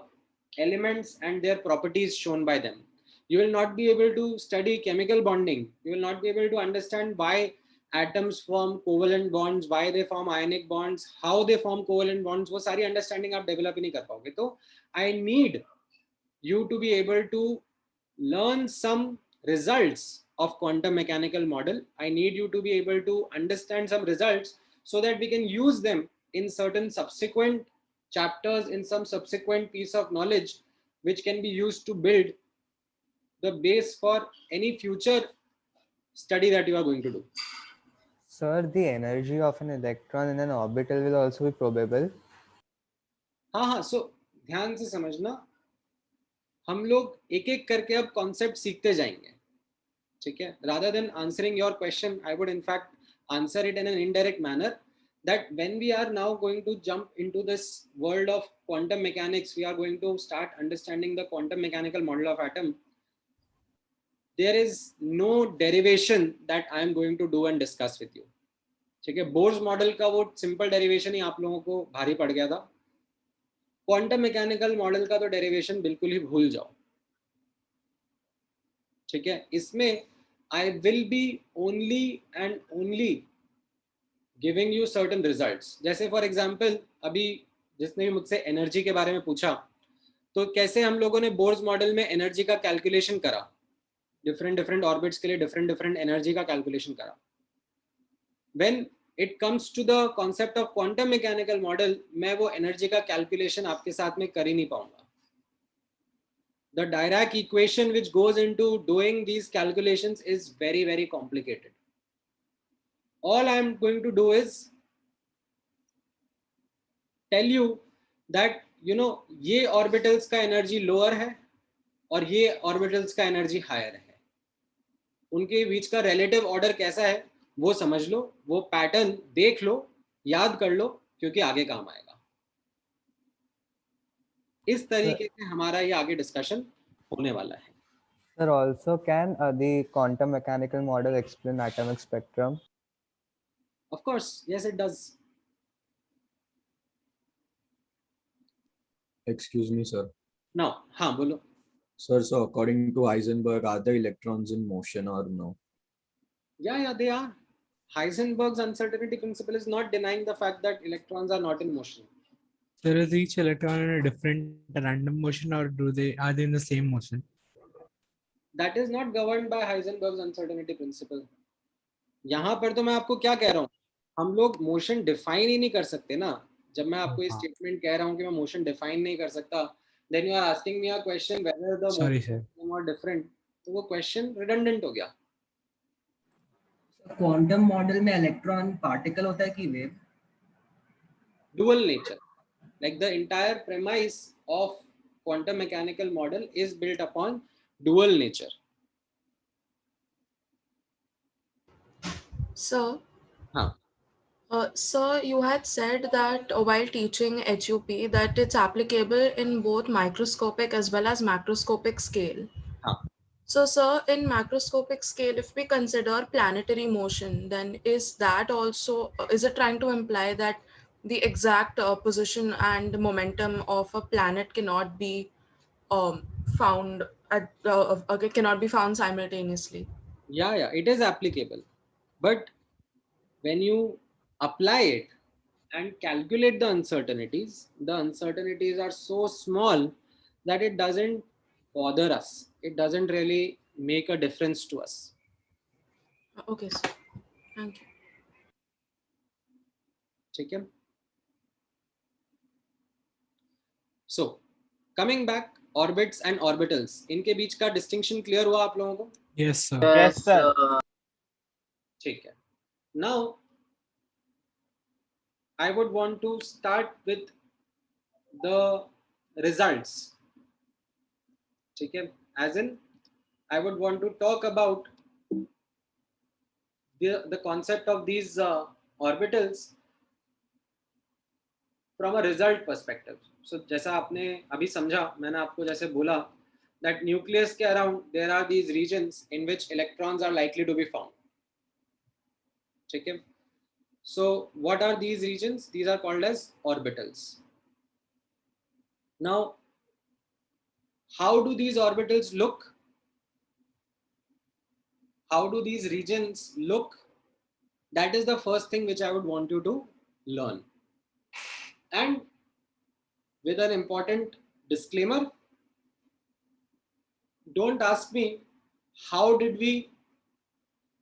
elements and their properties shown by them. You will not be able to study chemical bonding. You will not be able to understand why atoms form covalent bonds, why they form ionic bonds, how they form covalent bonds. वो सारी understanding आप develop ही नहीं कर पाओगे. तो I need you to be able to learn some results of quantum mechanical model. I need you to be able to understand some results so that we can use them in certain subsequent chapters, in some subsequent piece of knowledge, which can be used to build the base for any future study that you are going to do. Sir, the energy of an electron in an orbital will also be probable. हाँ, so ध्यान से समझना, हम लोग एक एक करके अब कॉन्सेप्ट सीखते जाएंगे, ठीक है? Rather than answering your question, I would in fact answer it in an indirect manner, that when we are now going to jump into this world of quantum mechanics, we are going to start understanding the quantum mechanical model of atom. There is no derivation that I am going to do and discuss with you, ठीक है? Bohr's model का वो simple derivation ही आप लोगों को भारी पड़ गया था. क्वांटम मैकेनिकल मॉडल का तो डेरिवेशन बिल्कुल ही भूल जाओ, ठीक है? इसमें I will be only and only giving you certain results. जैसे फॉर एग्जाम्पल अभी जिसने भी मुझसे एनर्जी के बारे में पूछा, तो कैसे हम लोगों ने बोर्स मॉडल में एनर्जी का कैलकुलेशन करा, डिफरेंट ऑर्बिट्स के लिए डिफरेंट एनर्जी का कैलकुलेशन करा. When it comes to the concept of quantum mechanical model, मैं वो एनर्जी का कैलकुलेशन आपके साथ में कर ही नहीं पाऊंगा. The Dirac equation which goes into doing these calculations is very, very complicated. All I am going to do is tell you that, you know, ये orbitals का energy lower है और ये orbitals का energy higher है. उनके बीच का relative order कैसा है वो समझ लो, वो pattern देख लो, याद कर लो, क्योंकि आगे काम आएगा. इस तरीके से हमारा ये आगे डिस्कशन होने वाला है. Sir, also can the quantum mechanical model explain atomic spectrum? Of course, yes, it does. Excuse me, sir. Now, हाँ बोलो. Sir, so according to Heisenberg, are the electrons in motion or no? Yeah, they are. Heisenberg's uncertainty principle is not denying the fact that electrons are not in motion. Sir, is each electron in a different random motion, or are they in the same motion? That is not governed by Heisenberg's uncertainty principle. यहाँ पर तो मैं आपको क्या कह रहा हूँ, हम लोग मोशन डिफाइन ही नहीं कर सकते ना. जब मैं आपको ये स्टेटमेंट कह रहा हूँ कि मैं मोशन डिफाइन नहीं कर सकता, then you are asking me a question whether the Sorry, motion sir. is more different, तो वो question redundant हो गया. क्वांटम मॉडल में इलेक्ट्रॉन पार्टिकल होता है कि wave? Dual nature, like the entire premise of quantum mechanical model is built upon dual nature. Sir, sir, you had said that while teaching HUP that it's applicable in both microscopic as well as macroscopic scale. So, sir, in macroscopic scale, if we consider planetary motion, then is that also, is it trying to imply that the exact position and momentum of a planet cannot be found cannot be found simultaneously? Yeah, it is applicable, but when you apply it and calculate the uncertainties are so small that it doesn't bother us. It doesn't really make a difference to us. Okay, sir. Thank you. ठीक है. So, coming back, orbits and orbitals, इनके बीच का distinction clear हुआ आप लोगों को? Yes, sir. Yes, sir. ठीक है. Now, I would want to start with the results. ठीक है. As in, I would want to talk about the concept of these orbitals from a result perspective. So जैसा आपने अभी समझा, मैंने आपको जैसे बोला that nucleus के around there are these regions in which electrons are likely to be found. ठीक है. So what are these regions? These are called as orbitals. Now, how do these orbitals look? How do these regions look? That is the first thing which I would want you to learn. And with an important disclaimer, don't ask me how did we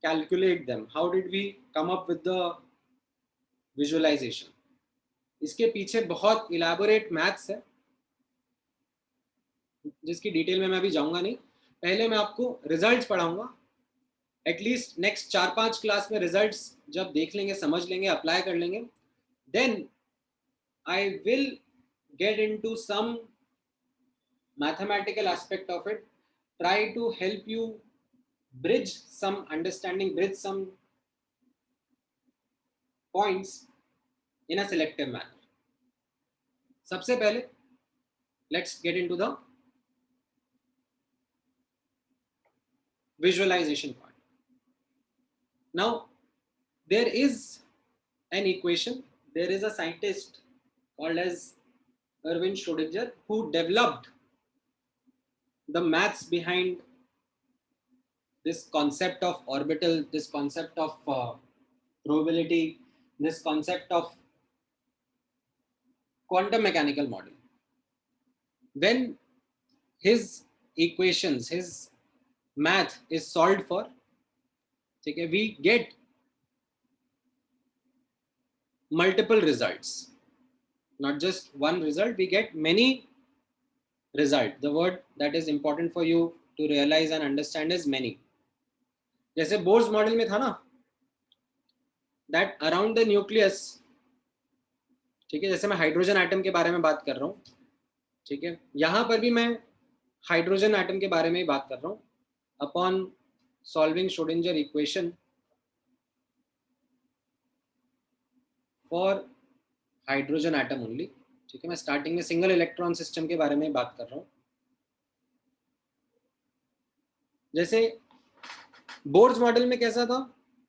calculate them? How did we come up with the visualization? इसके पीछे बहुत elaborate maths है, जिसकी detail में मैं अभी जाऊंगा नहीं. पहले मैं आपको रिजल्ट्स पढ़ाऊंगा. एटलीस्ट नेक्स्ट 4-5 क्लास में रिजल्ट्स जब देख लेंगे, समझ लेंगे, अप्लाई कर लेंगे, then I will get into some mathematical aspect of it, try to help you bridge some understanding, bridge some points in a selective manner. सबसे पहले let's get into the visualization part. Now, there is an equation, there is a scientist called as Erwin Schrödinger who developed the maths behind this concept of orbital, this concept of probability, this concept of quantum mechanical model. When his equations, his math is solved for, okay, we get multiple results. Not just one result, we get many results. The word that is important for you to realize and understand is many. जैसे bourse model में था ना, that around the nucleus, ठीक है, जैसे मैं hydrogen atom के बारे में बात कर रहा हूँ, ठीक है, यहाँ पर भी मैं हाइड्रोजन एटम के बारे में ही बात कर रहा हूँ. Upon solving Schrodinger equation for hydrogen atom only, ठीक है, मैं स्टार्टिंग में सिंगल इलेक्ट्रॉन सिस्टम के बारे में बात कर रहा हूँ. जैसे बोर्स मॉडल में कैसा था,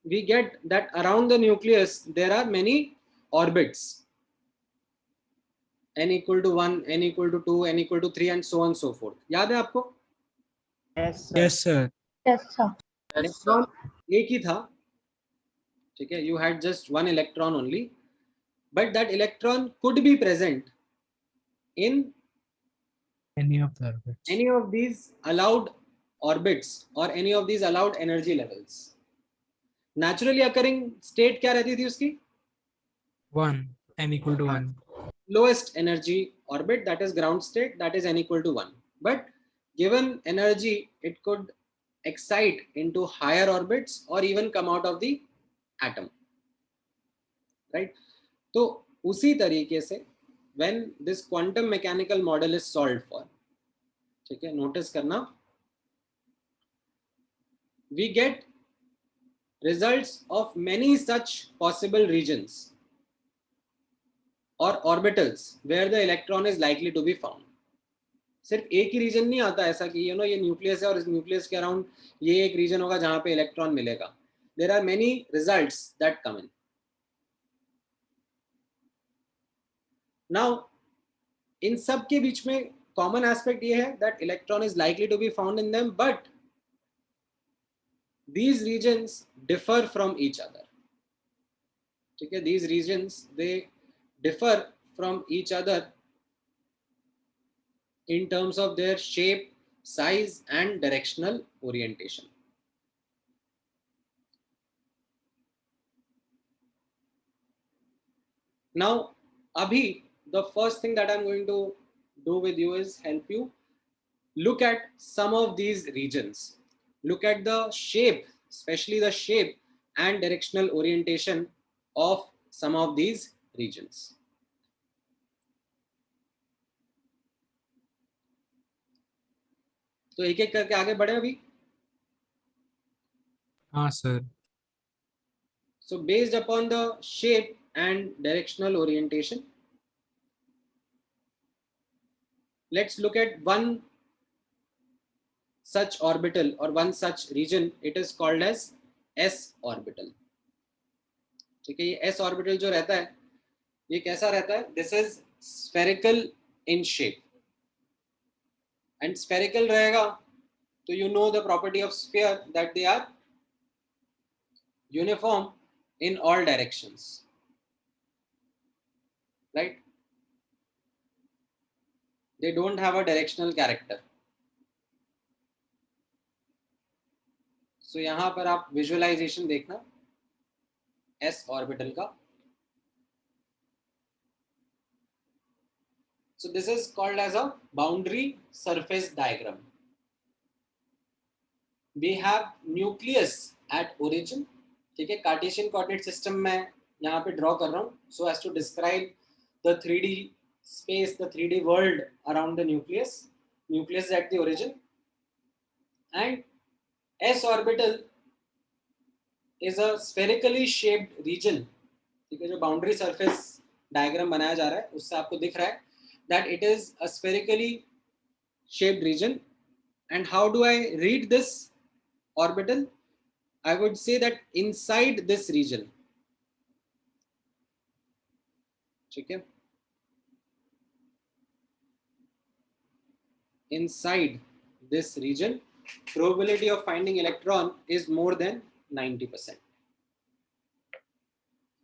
we get that around the nucleus there are many orbits, n equal to 1, n equal to 2, n equal to 3 and so on so forth. याद है आपको? Yes, sir. Yes, sir. Yes, sir. Electron एक ही था, ठीक है, you had just one electron only, but that electron could be present in Any of the orbits. any of these allowed orbits or any of these allowed energy levels. Naturally occurring state क्या रहती थी उसकी? 1, n equal to 1. lowest energy orbit, that is ground state, that is n equal to 1. But given energy, it could excite into higher orbits or even come out of the atom, right? तो उसी तरीके से when this quantum mechanical model is solved for, ठीक है, notice करना, we get results of many such possible regions or orbitals where the electron is likely to be found. सिर्फ एक ही reason नहीं आता ऐसा कि यू नो ये न्यूक्लियस है और इस न्यूक्लियस के अराउंड ये एक रीजन होगा जहां पे इलेक्ट्रॉन मिलेगा. There are many results that come in. Now इन सब के बीच में कॉमन एस्पेक्ट ये है that electron is likely to be found in them, but these regions differ from each other. ठीक है, these regions they differ from each other in terms of their shape, size and directional orientation. Now abhi the first thing that I'm going to do with you is help you look at some of these regions. Look at the shape, especially the shape and directional orientation of some of these regions. तो एक एक करके आगे बढ़े अभी. हाँ sir. So based upon the shape and directional orientation, let's look at one such orbital or one such region. It is called as s orbital. ठीक है, ये s orbital जो रहता है ये कैसा रहता है? This is spherical in shape. And spherical रहेगा तो you know the property of sphere that they are uniform in all directions, right? They don't have a directional character. So यहाँ पर आप विजुअलाइजेशन देखना s ऑर्बिटल का. So this is called as a boundary surface diagram. We have nucleus at origin. ठीक है, Cartesian coordinate system में यहाँ पे ड्रॉ कर रहा हूँ so as to describe the 3D space, the 3D world around the nucleus. Nucleus is at the origin and s orbital is a spherically shaped region. ठीक है, जो बाउंड्री सरफेस डायग्राम बनाया जा रहा है उससे आपको दिख रहा है that it is a spherically shaped region. And how do I read this orbital? I would say that inside this region, ठीक है, inside this region, probability of finding electron is more than 90%.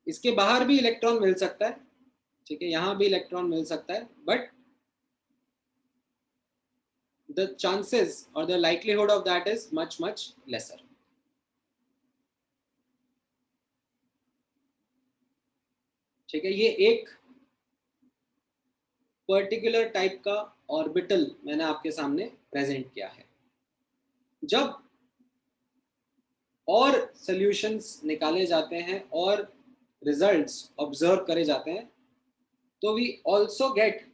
इसके बाहर भी electron मिल सकता है, ठीक है, यहाँ भी इलेक्ट्रॉन मिल सकता है, but the chances or the likelihood of that is much lesser. ठीक है, ये एक पर्टिकुलर टाइप का ऑर्बिटल मैंने आपके सामने प्रेजेंट किया है. जब और सॉल्यूशंस निकाले जाते हैं और रिजल्ट्स ऑब्जर्व करे जाते हैं तो we also get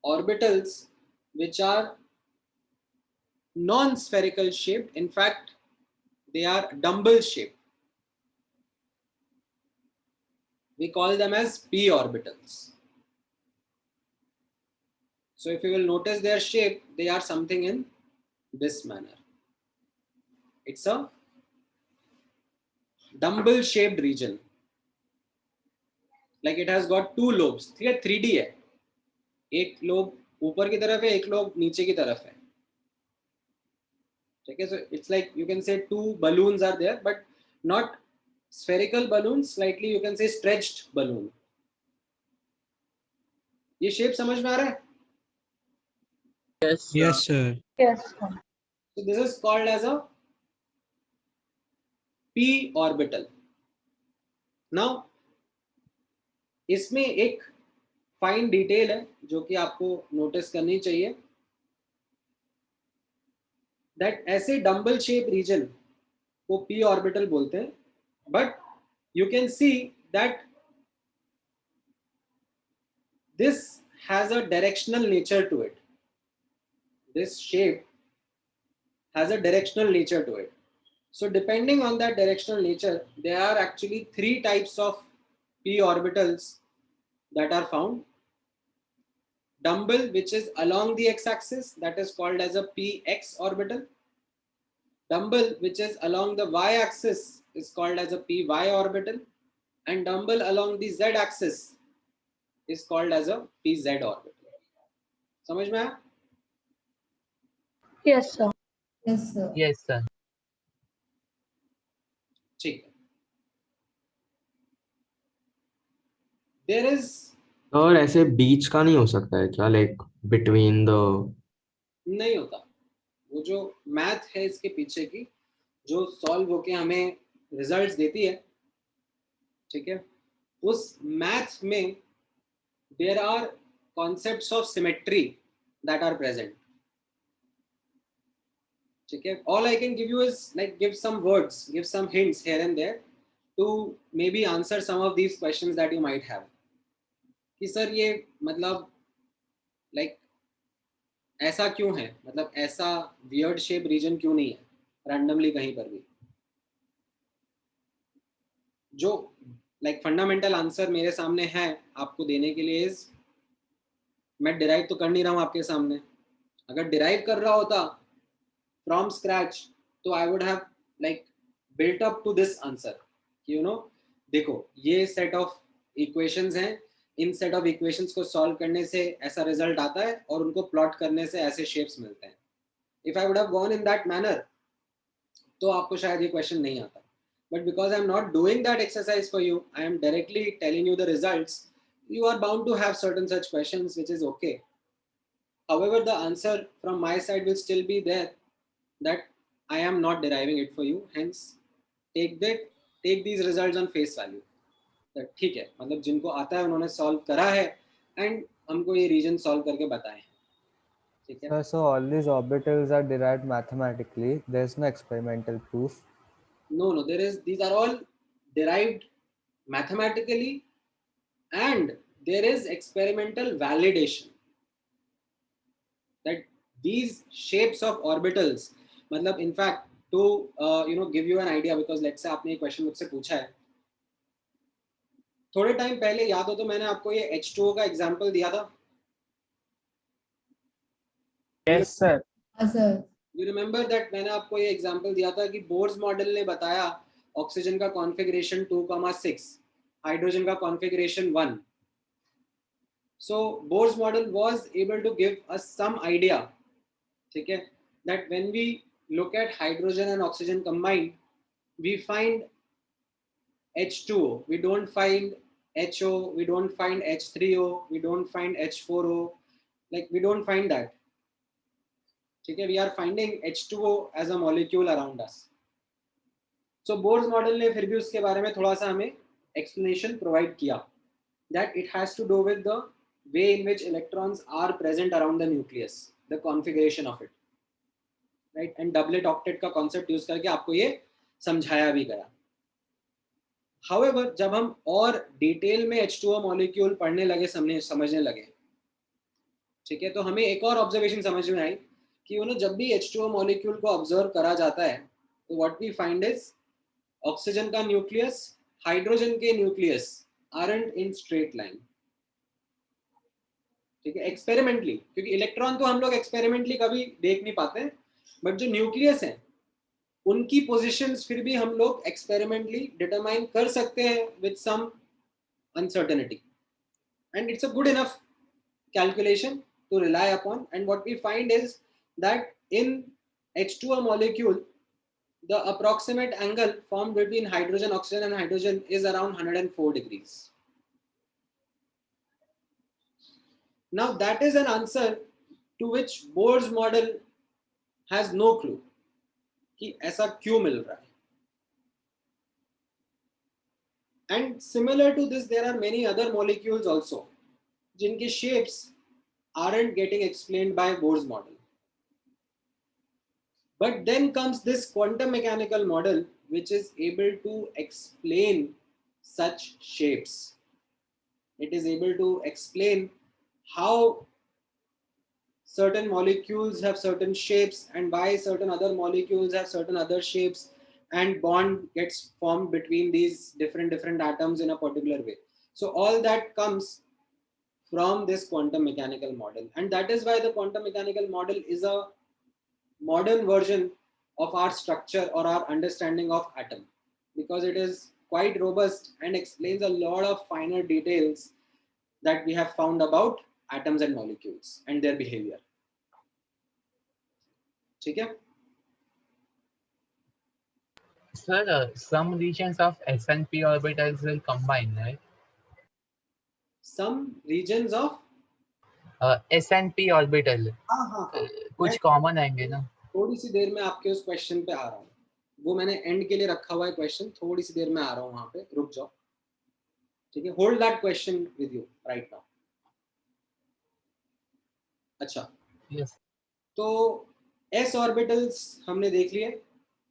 orbitals which are non spherical shaped. in fact they are dumbbell shaped. We call them as p orbitals. So if you will notice their shape, they are something in this manner. It's a dumbbell shaped region. Like it has got two lobes. ठीक है, 3D है. एक lobe ऊपर की तरफ है, एक lobe नीचे की तरफ है. ठीक है, so it's like you can say two balloons are there, but not spherical balloons. Slightly you can say stretched balloon. ये शेप समझ में आ रहा है? Yes sir. Yes. So this is called as a p orbital. Now इसमें एक fine detail है जो कि आपको नोटिस करनी चाहिए, दैट ऐसे डम्बल शेप रीजन को पी ऑर्बिटल बोलते हैं, but you can see that this has a directional nature to it. This shape has a directional nature to it. So depending on that directional nature, there are actually 3 types of p orbitals that are found. Dumbbell, which is along the x-axis, that is called as a px orbital. Dumbbell, which is along the y-axis, is called as a py orbital. And dumbbell along the z-axis is called as a pz orbital. समझ में आया? Yes, sir. Yes, sir. Yes, sir. ठीक है. There is और ऐसे बीच का नहीं हो सकता है क्या, लाइक बिटवीन द? नहीं होता. वो जो मैथ है इसके पीछे की, जो सॉल्व होके हमें रिजल्ट्स देती है, ठीक है, उस मैथ में there are concepts of symmetry that are present. ठीक है. All I can give you is like give some words, give some hints here and there to maybe answer some of these questions that you might have. कि sir ये मतलब like ऐसा क्यों है, मतलब ऐसा वियर्ड शेप रीजन क्यों नहीं है रैंडमली कहीं पर भी. जो लाइक फंडामेंटल आंसर मेरे सामने है आपको देने के लिए इज, मैं डिराइव तो कर नहीं रहा हूँ आपके सामने. अगर डिराइव कर रहा होता फ्रॉम स्क्रैच तो I would have like built up to this answer. You know, देखो ये सेट ऑफ इक्वेशंस हैं, इन सेट ऑफ इक्वेशंस को सॉल्व करने से ऐसा रिजल्ट आता है और उनको प्लॉट करने से ऐसे शेप्स मिलते हैं. If I would have gone in that manner तो आपको शायद ये क्वेश्चन नहीं आता. But because I am not doing that exercise for you, I am directly telling you the results. You are bound to have certain such questions, which is okay. However, the answer from my side will still be there, that I am not deriving it for you. Hence, take these results on face value. That ठीक है, मतलब जिनको आता है उन्होंने solve करा है and हमको ये region solve करके बताए हैं. ठीक है. Sir, so all these orbitals are derived mathematically. There's no experimental proof. No, these are all derived mathematically, and there is experimental validation that these shapes of orbitals, मतलब in fact to give you an idea, because let's say आपने ये question मुझसे पूछा है, थोड़े time पहले याद हो तो मैंने आपको ये H2O का एग्जांपल दिया था. Yes, sir. Yes, sir. You remember that मैंने आपको ये एग्जांपल दिया था कि बोर्स मॉडल ने बताया ऑक्सीजन का कॉन्फ़िगरेशन 2,6, हाइड्रोजन का configuration 1. So Bohr's model was able to give us some idea, ठीक है, that when we look at hydrogen and oxygen combined, we find H2O, we don't find HO, we don't find H3O, we don't find H4O, like we don't find that. ठीक है, we are finding H2O as a molecule around us. So Bohr's model ने फिर भी उसके बारे में थोड़ा सा हमें explanation provide किया, that it has to do with the way in which electrons are present around the nucleus, the configuration of it, right? And doublet octet का concept use करके आपको ये समझाया भी गया. However, जब हम और डिटेल में H2O मॉलिक्यूल पढ़ने लगे, समझने लगे, ठीक है, तो हमें एक और ऑब्जर्वेशन समझ में आई कि जब भी H2O मॉलिक्यूल को ऑब्जर्व करा जाता है तो what we find is oxygen का न्यूक्लियस, हाइड्रोजन के nucleus aren't in straight line. ठीक है, एक्सपेरिमेंटली, क्योंकि इलेक्ट्रॉन तो हम लोग एक्सपेरिमेंटली कभी देख नहीं पाते, बट जो न्यूक्लियस है उनकी पोजीशंस फिर भी हम लोग एक्सपेरिमेंटली डिटरमाइन कर सकते हैं with some uncertainty, and it's a good enough calculation to rely upon. And what we find is that in H2O molecule the approximate angle formed between hydrogen, oxygen and hydrogen is around 104 degrees. Now that is an answer to which Bohr's model has no clue कि ऐसा क्यों मिल रहा है. And similar to this, there are many other molecules also. जिनके shapes aren't getting explained by Bohr's model. But then comes this quantum mechanical model, which is able to explain such shapes. It is able to explain how certain molecules have certain shapes and why certain other molecules have certain other shapes, and bond gets formed between these different atoms in a particular way. So all that comes from this quantum mechanical model, and that is why the quantum mechanical model is a modern version of our structure or our understanding of atom, because it is quite robust and explains a lot of finer details that we have found about atoms and molecules and their behavior. ठीक है? Sir, some regions of S and P orbitals will combine, right? Some regions of S and P orbital. हाँ कुछ common आएंगे ना? थोड़ी सी देर में आपके उस क्वेश्चन पे आ रहा हूँ, वो मैंने एंड के लिए रखा हुआ है क्वेश्चन, थोड़ी सी देर में आ रहा हूँ वहां पे, रुक जाओ, ठीक है? Hold that question with you right now. अच्छा, yes. तो s ऑर्बिटल्स हमने देख लिए,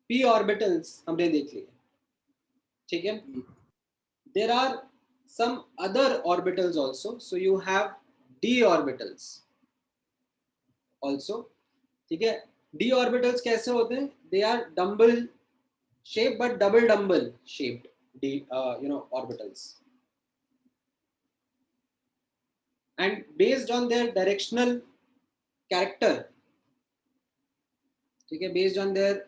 p ऑर्बिटल्स हमने देख लिए, ठीक है? There are some other orbitals also, so you have d orbitals also, ठीक है? d orbitals कैसे होते हैं? They are dumbbell shaped but double dumbbell shaped d orbitals, and based on their directional character, ठीक है, based on their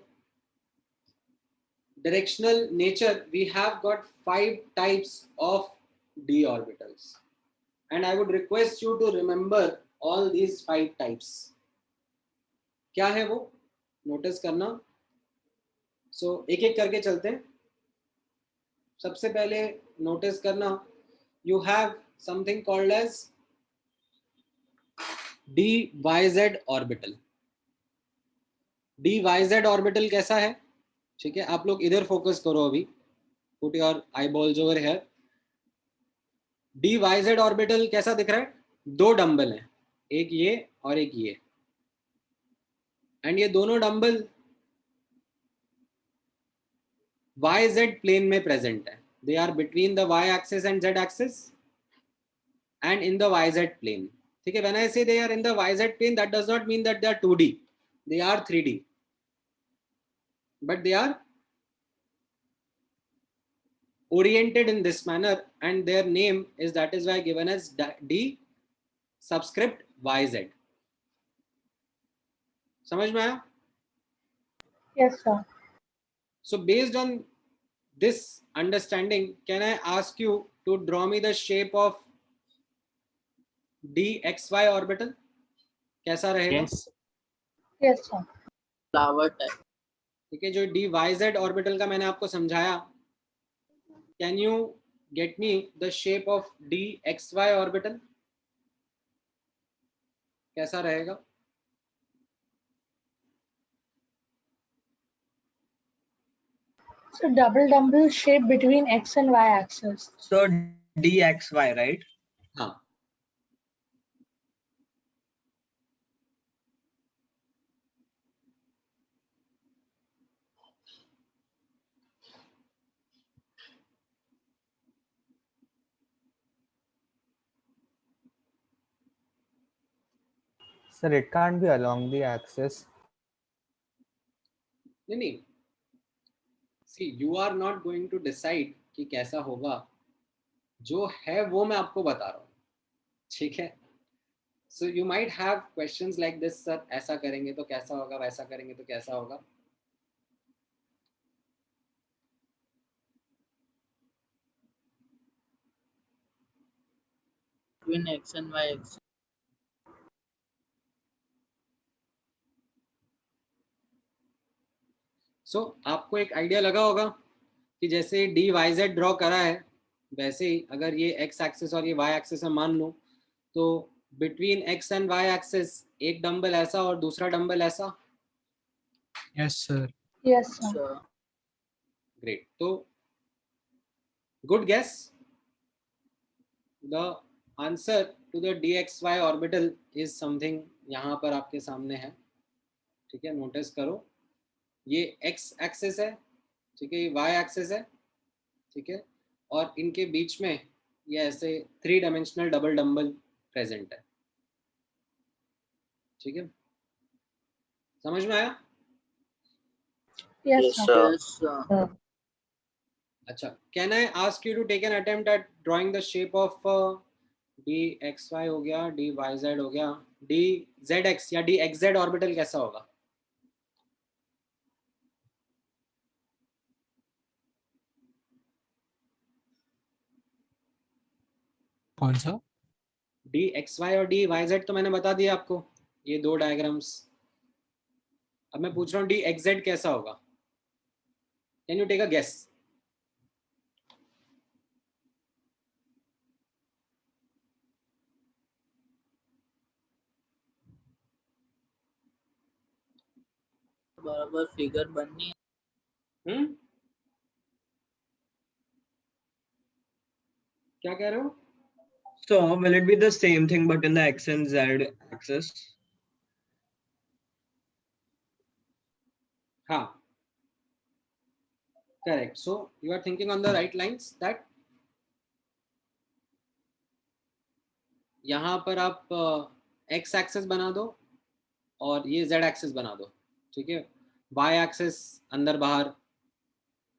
directional nature, we have got 5 types of d orbitals, and I would request you to remember all these 5 types. क्या है वो notice करना. सो एक एक करके चलते हैं. सबसे पहले नोटिस करना, you have something called as dyz orbital. dyz orbital कैसा है? ठीक है, आप लोग इधर फोकस करो अभी, put your eyeballs over here. dyz orbital कैसा दिख रहा है? 2 डंबल हैं, एक ये और एक ये, एंड ये दोनों डंबल YZ प्लेन में प्रेजेंट है. They are between the Y axis and Z axis and in the YZ plane. ठीक है, when I say they are in the YZ plane, that does not mean that they are 2D, they are 3D, but they are oriented in this manner, and their name is, that is why given as D subscript YZ. समझ में आया? Yes, sir. So based on this understanding, can I ask you to draw me the shape of dxy orbital? कैसा रहेगा? Yes. Yes, sir. Flower type. ठीक है, जो dyz orbital का मैंने आपको समझाया, can you get me the shape of dxy orbital? कैसा रहेगा? So double dumbbell shape between x and y axis. So dxy, right? हाँ. Sir, it can't be along the axis. नहीं, see, you are not going to decide कि कैसा होगा, जो है वो मैं आपको बता रहा हूँ, ठीक है? So you might have questions like this, sir, ऐसा करेंगे तो कैसा होगा, वैसा करेंगे तो कैसा होगा. Between x and y axis. So आपको एक आइडिया लगा होगा कि जैसे dyz ड्रॉ करा है, वैसे ही अगर ये x एक्सिस और ये y एक्सिस है मान लो, तो between x and y axis एक डंबल ऐसा और दूसरा डंबल ऐसा. Yes, sir. Yes, sir. Great. तो good guess. The answer to the dxy orbital is something यहाँ पर आपके सामने है, ठीक है, नोटिस करो, ये x एक्सिस है, ठीक है, ये y एक्सिस है, ठीक है, और इनके बीच में ये ऐसे 3 डायमेंशनल डबल डम्बल प्रेजेंट है, ठीक है, समझ में आया? Yes, sir. अच्छा, can I ask you to take an attempt at drawing the shape of dxy हो गया, dyz हो गया, dzx या dxz ऑर्बिटल कैसा होगा? कौन सा? dxy और dyz तो मैंने बता दिया आपको, ये 2 डायग्राम्स। अब मैं पूछ रहा हूँ dxz कैसा होगा? Can you take a guess? बराबर फिगर बननी है। क्या कह रहे हो? So will it be the same thing but in the x and z axis? हाँ, correct. So you are thinking on the right lines that यहाँ पर आप x एक्सिस बना दो और ये z एक्सिस बना दो, ठीक है, y एक्सिस अंदर बाहर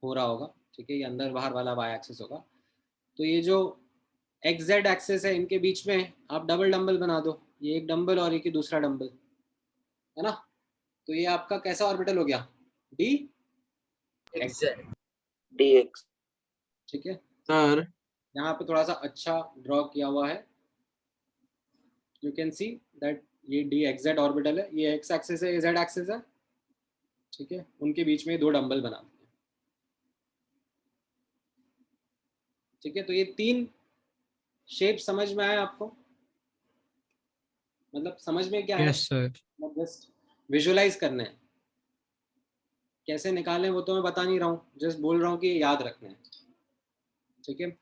हो रहा होगा, ठीक है, ये अंदर बाहर वाला y एक्सिस होगा, तो ये जो xz एक्सिस है इनके बीच में आप डबल डंबल बना दो, ये एक डंबल और एक ही दूसरा डंबल, है ना, तो ये आपका कैसा ऑर्बिटल हो गया? dx, ठीक है सर, यहाँ पे थोड़ा सा अच्छा ड्रॉ किया हुआ है, यू कैन सी दैट ये dxz ऑर्बिटल है, ये x एक्सिस है, ये z एक्सिस है, ठीक है, उनके बीच में 2 डंबल बना दिए, ठीक है, तो ये 3 शेप समझ में आया आपको? मतलब समझ में क्या है? Yes sir. जस्ट विजुअलाइज करना है, कैसे निकालें वो तो मैं बता नहीं रहा हूँ, जस्ट बोल रहा हूँ कि याद रखना है, ठीक है।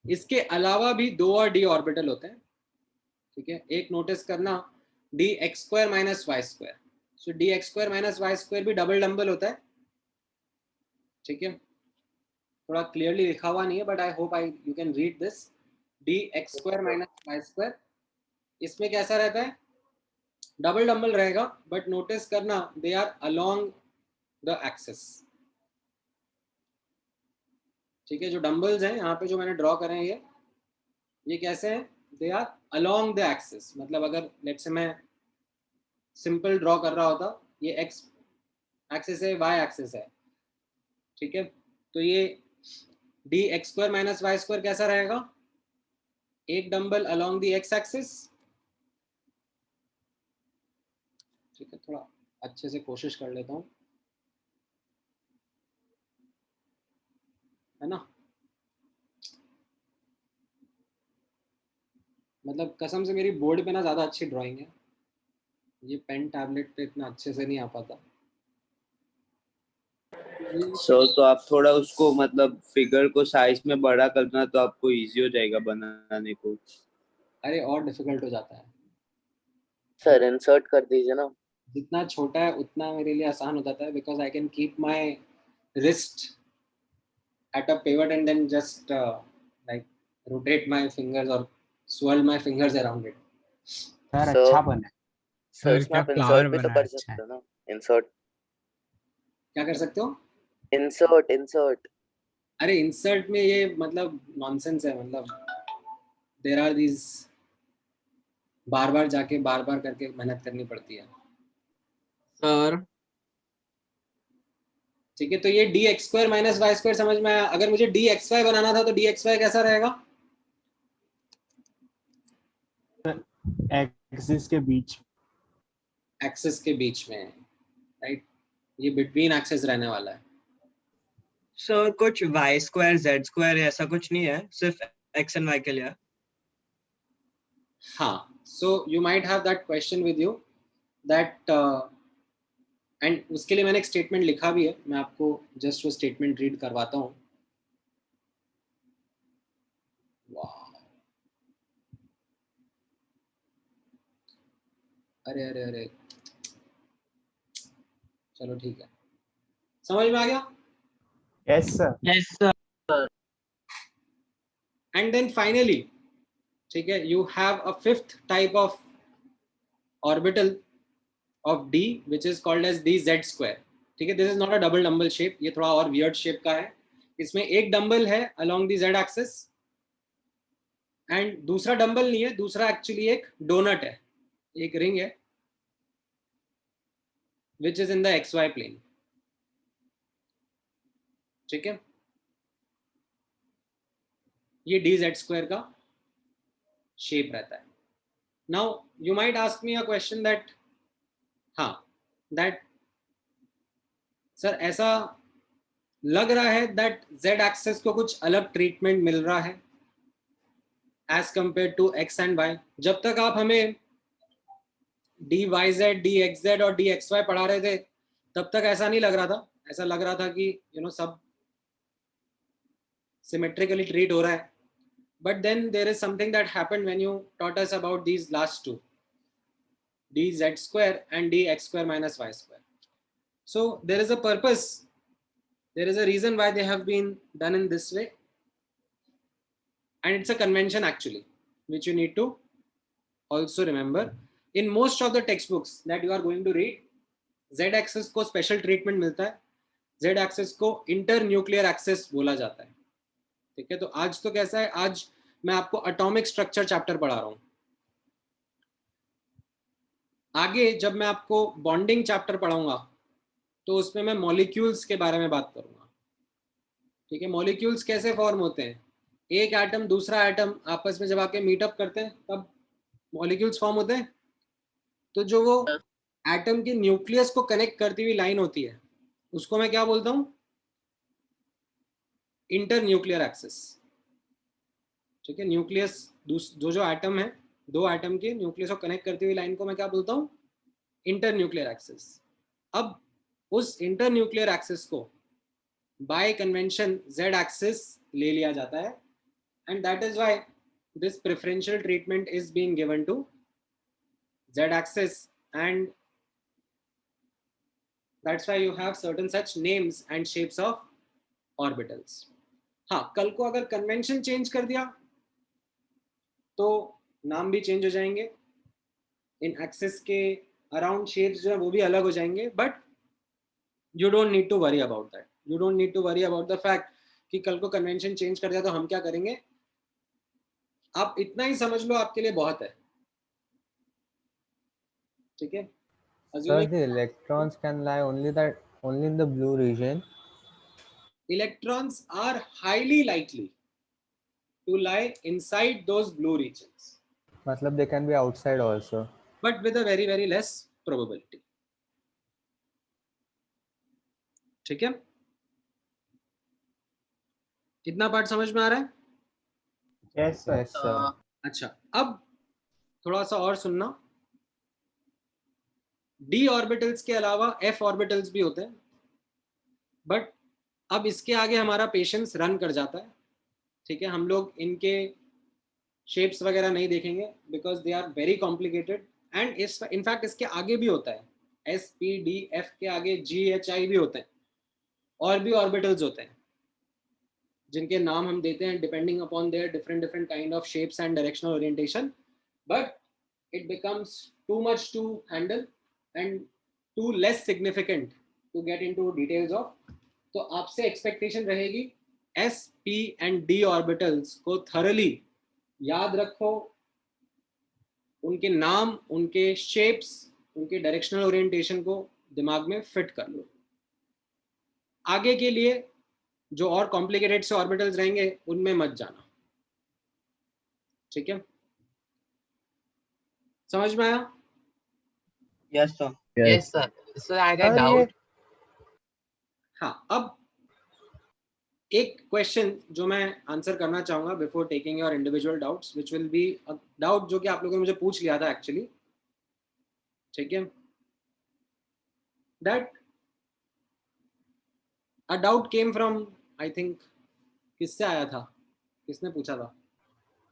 इसके अलावा भी 2 और d ऑर्बिटल होते हैं, ठीक है, एक नोटिस करना dx² - y², सो dx² - y² भी डबल डंबल होता है, ठीक है, थोड़ा क्लियरली लिखा हुआ नहीं है but I hope you can read this, dx² - y², इसमें कैसा रहता है? डबल डंबल रहेगा, बट नोटिस करना they are along the axis, ठीक है, जो डंबल्स हैं यहाँ पे जो मैंने ड्रॉ करे हैं ये कैसे हैं? They are along the axis, मतलब अगर लेट्स से मैं सिंपल ड्रॉ कर रहा होता, ये x एक्सिस है, y एक्सिस है, ठीक है, तो ये dx² - y² कैसा रहेगा? एक dumbbell along the x axis, ठीक है, थोड़ा अच्छे से कोशिश कर लेता हूँ, है ना, मतलब कसम से मेरी बोर्ड पे ना ज़्यादा अच्छी ड्राइंग है, ये पेन टैबलेट पे इतना अच्छे से नहीं आ पाता। तो आप थोड़ा उसको मतलब फिगर को साइज में बड़ा करना तो आपको इजी हो जाएगा बनाने को। अरे और डिफिकल्ट हो जाता है सर, इंसर्ट कर दीजिए ना। जितना छोटा है उतना मेरे लिए आसान हो जाता है, because I can keep my wrist at a pivot and then just like rotate my fingers और swirl my fingers around it. Sir अच्छा बना है। सर इसमें आप इंसर्ट भी तो कर सकते हो ना। इंसर्ट क्या कर सकते हो? इंसर्ट अरे इंसर्ट में ये मतलब नॉनसेंस है, मतलब देयर आर दीज बार बार जाके बार बार करके मेहनत करनी पड़ती है सर। ठीक है, तो ये dx² - y² समझ में आया। अगर मुझे dxy बनाना था तो dxy कैसा रहेगा? एक्सिस के बीच, एक्सिस के बीच में, राइट, ये बिटवीन एक्सिस रहने वाला है। सर कुछ y² z² ऐसा कुछ नहीं है, सिर्फ x and y के लिए। हाँ, so you might have that question with you that, and उसके लिए मैंने एक स्टेटमेंट लिखा भी है, मैं आपको जस्ट वो स्टेटमेंट रीड करवाता हूँ। अरे अरे अरे, चलो ठीक है, समझ में आ गया? Yes, sir. Yes, sir. And then finally, ठीक है, you have a fifth type of orbital of D which is called as D Z square. ठीक है, this is not a double dumbbell shape, ये थोड़ा और वियर्ड शेप का है. इसमें एक डम्बल है along the Z axis and दूसरा डम्बल नहीं है, दूसरा एक्चुअली एक डोनट है, एक रिंग है which is in the X Y plane. ठीक है, ये डी जेड स्क्वायर का शेप रहता है. Now you might ask me a question that, हाँ, दैट सर ऐसा लग रहा है दैट जेड एक्सेस को कुछ अलग ट्रीटमेंट मिल रहा है as compare to X and Y. जब तक आप हमें D Y Z, D X Z और डी एक्स वाई पढ़ा रहे थे, तब तक ऐसा नहीं लग रहा था. ऐसा लग रहा था कि सब सिमेट्रिकली ट्रीट हो रहा है. But then there is something that happened when you taught us about these last two, D Z square and D X square minus Y square. So there is a purpose, there is a reason why they have been done in this way, and it's a convention actually which you need to also remember. In most of the textbooks that you are going to read, z axis को special treatment मिलता है, z axis को internuclear axis बोला जाता है. ठीक है, तो आज तो कैसा है, आज मैं आपको atomic structure chapter पढ़ा रहा हूँ. आगे जब मैं आपको bonding chapter पढ़ाऊंगा तो उसमें मैं मॉलिक्यूल्स के बारे में बात करूंगा. ठीक है, मॉलिक्यूल्स कैसे फॉर्म होते हैं, एक एटम दूसरा एटम आपस में जब आके मीटअप करते हैं तब मॉलिक्यूल्स फॉर्म होते हैं. तो जो वो एटम के न्यूक्लियस को कनेक्ट करती हुई लाइन होती है उसको मैं क्या बोलता हूँ, इंटर न्यूक्लियर एक्सिस. ठीक है, न्यूक्लियस जो एटम है, दो एटम के न्यूक्लियस को कनेक्ट करती हुई लाइन को मैं क्या बोलता हूँ, इंटर न्यूक्लियर एक्सिस. अब उस इंटर न्यूक्लियर एक्सिस को बाय कन्वेंशन जेड एक्सिस ले लिया जाता है, and that is why this preferential treatment is being given to Z axis, and that's why you have certain such names and shapes of orbitals. हाँ, कल को अगर convention change कर दिया तो नाम भी चेंज हो जाएंगे, इन एक्सिस के अराउंड शेप्स जो है वो भी अलग हो जाएंगे. But you don't need to worry about that. You don't need to worry about the fact कि कल को कन्वेंशन चेंज कर दिया तो हम क्या करेंगे. आप इतना ही समझ लो, आपके लिए बहुत है. ठीक है, Sir, the electrons can lie only in the blue region. Electrons are highly likely to lie inside those blue regions. मतलब they can be outside also. But with a very very less probability. ठीक है, इतना part समझ में आ रहा है? Yes, sir. Yes, sir. अच्छा, अब थोड़ा सा और सुनना. d ऑर्बिटल्स के अलावा f ऑर्बिटल्स भी होते हैं, बट अब इसके आगे हमारा पेशेंस रन कर जाता है. ठीक है, हम लोग इनके शेप्स वगैरह नहीं देखेंगे because they are very complicated. And in fact इसके आगे भी होता है, s p d f के आगे g h i भी होते हैं, और भी ऑर्बिटल्स होते हैं जिनके नाम हम देते हैं depending upon their different kind of shapes and directional orientation. But it becomes too much to handle and too less significant to get into details of. तो आपसे एक्सपेक्टेशन रहेगी s p एंड d ऑर्बिटल्स को thoroughly याद रखो, उनके नाम, उनके शेप्स, उनके डायरेक्शनल ओरिएंटेशन को दिमाग में फिट कर लो. आगे के लिए जो और कॉम्प्लिकेटेड से ऑर्बिटल्स रहेंगे उनमें मत जाना. ठीक है, समझ में आया? Yes, sir. Yes, sir. So I had a Sir, doubt. हाँ, अब एक क्वेश्चन जो मैं आंसर करना चाहूंगा before taking your individual doubts, which will be a doubt जो कि आप लोगों ने मुझे पूछ लिया था एक्चुअली. ठीक है, that a doubt came from, I think, किससे आया था, किसने पूछा था?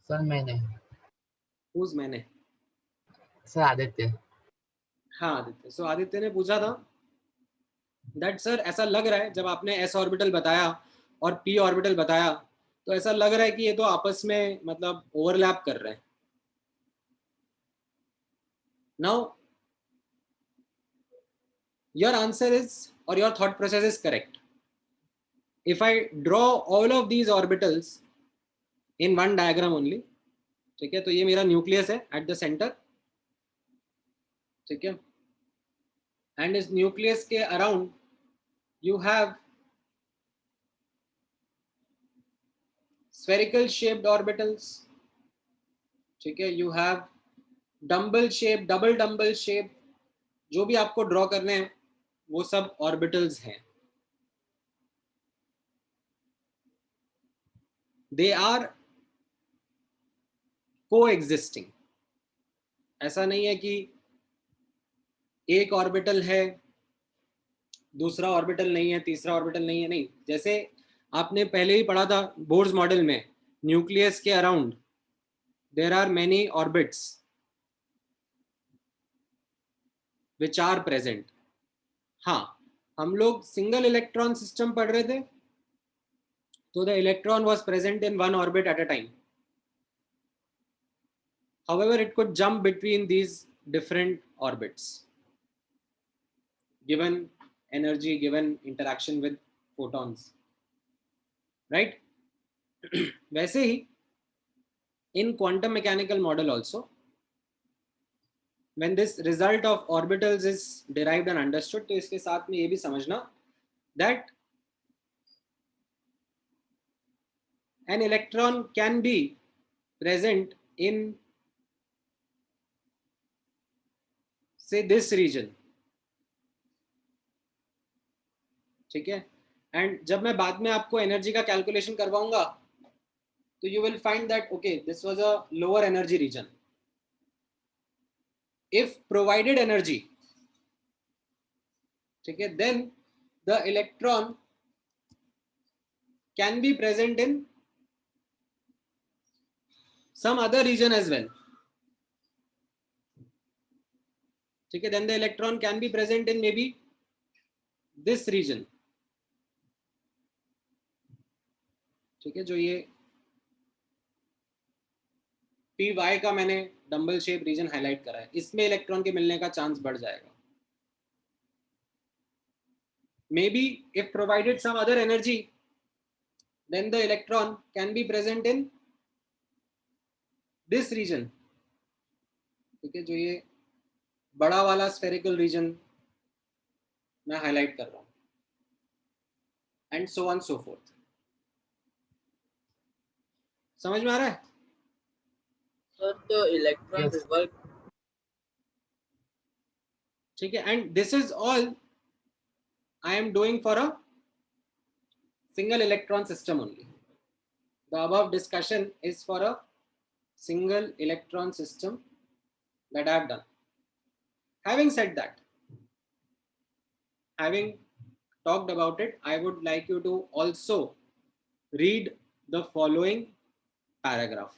Sir, मैंने. Who's मैंने? Sir, Aditya. हाँ आदित्य, सो आदित्य ने पूछा था दैट सर ऐसा लग रहा है जब आपने s ऑर्बिटल बताया और p ऑर्बिटल बताया तो ऐसा लग रहा है कि ये तो आपस में मतलब ओवरलैप कर रहे हैं. Now your answer is or your thought process is correct. If I draw all of these orbitals in one diagram only, ठीक है, तो ये मेरा न्यूक्लियस है एट द सेंटर, ठीक है, एंड इस न्यूक्लियस के around you have spherical shaped orbitals, ठीक है, you have dumbbell shape, double dumbbell shape, जो भी आपको ड्रॉ करने हैं वो सब ऑर्बिटल्स हैं. They are coexisting. ऐसा नहीं है कि एक ऑर्बिटल है दूसरा ऑर्बिटल नहीं है तीसरा ऑर्बिटल नहीं है, नहीं. जैसे आपने पहले ही पढ़ा था बोर्स मॉडल में, न्यूक्लियस के around there are many orbits which are present. हाँ, हम लोग सिंगल इलेक्ट्रॉन सिस्टम पढ़ रहे थे, तो the electron was present in one orbit at a time. However, it could jump between these different orbits given energy, given interaction with photons, right? वैसे ही in quantum mechanical model also, when this result of orbitals is derived and understood, तो इसके साथ में ये भी समझना that an electron can be present in say this region, ठीक है, एंड जब मैं बाद में आपको एनर्जी का कैलकुलेशन करवाऊंगा तो you will find that okay this was a lower energy region. If provided energy, ठीक है, then the electron can be present in some other region as well, ठीक है, then the electron can be present in maybe this region, ठीक है, जो ये py का मैंने डम्बल शेप रीजन हाईलाइट करा है, इसमें इलेक्ट्रॉन के मिलने का चांस बढ़ जाएगा. maybe if provided some other energy then the electron can be present in this region, ठीक है, जो ये बड़ा वाला स्फेरिकल रीजन मैं हाईलाइट कर रहा हूं, and so on so fourth. समझ में आ रहा है? सर तो इलेक्ट्रॉन Yes. रिवॉल्व, ठीक है, and this is all I am doing for a single electron system only. The above discussion is for a single electron system that I have done. Having said that, having talked about it, I would like you to also read the following paragraph.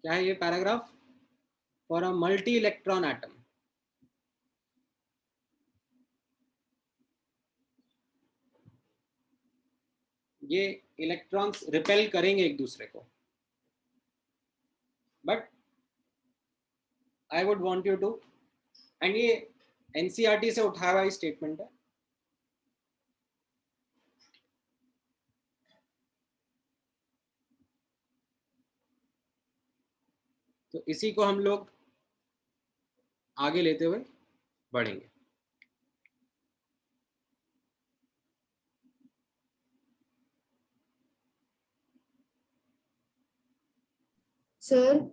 क्या है ये paragraph? For a multi-electron atom, ये electrons repel करेंगे एक दूसरे को, but I would want you to, and ये NCERT से उठाया हुआ स्टेटमेंट है, तो इसी को हम लोग आगे लेते हुए बढ़ेंगे. सर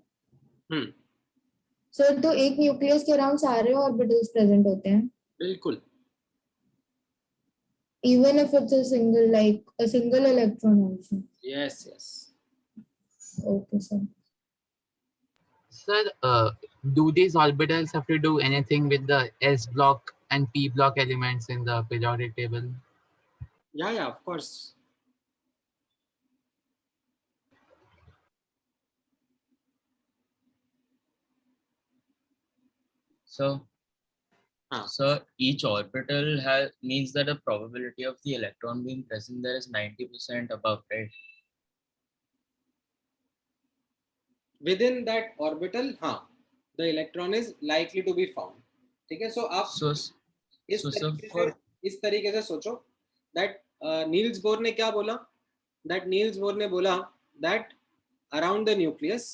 सर तो एक न्यूक्लियस के अराउंड सारे ऑर्बिटल्स प्रेजेंट होते हैं? बिल्कुल. Even if it's a single, like a single electron also? Yes, yes. Okay, sir. Sir, do these orbitals have to do anything with the s block and p block elements in the periodic table? Yeah, of course. So, हाँ. so each orbital means that the probability of the electron being present there is 90% above, right? Within that orbital, हाँ, the electron is likely to be found. ठीक है, so आप इस तरीके से सोचो that Niels Bohr ने क्या बोला? That नील्स बोर ने बोला that around the nucleus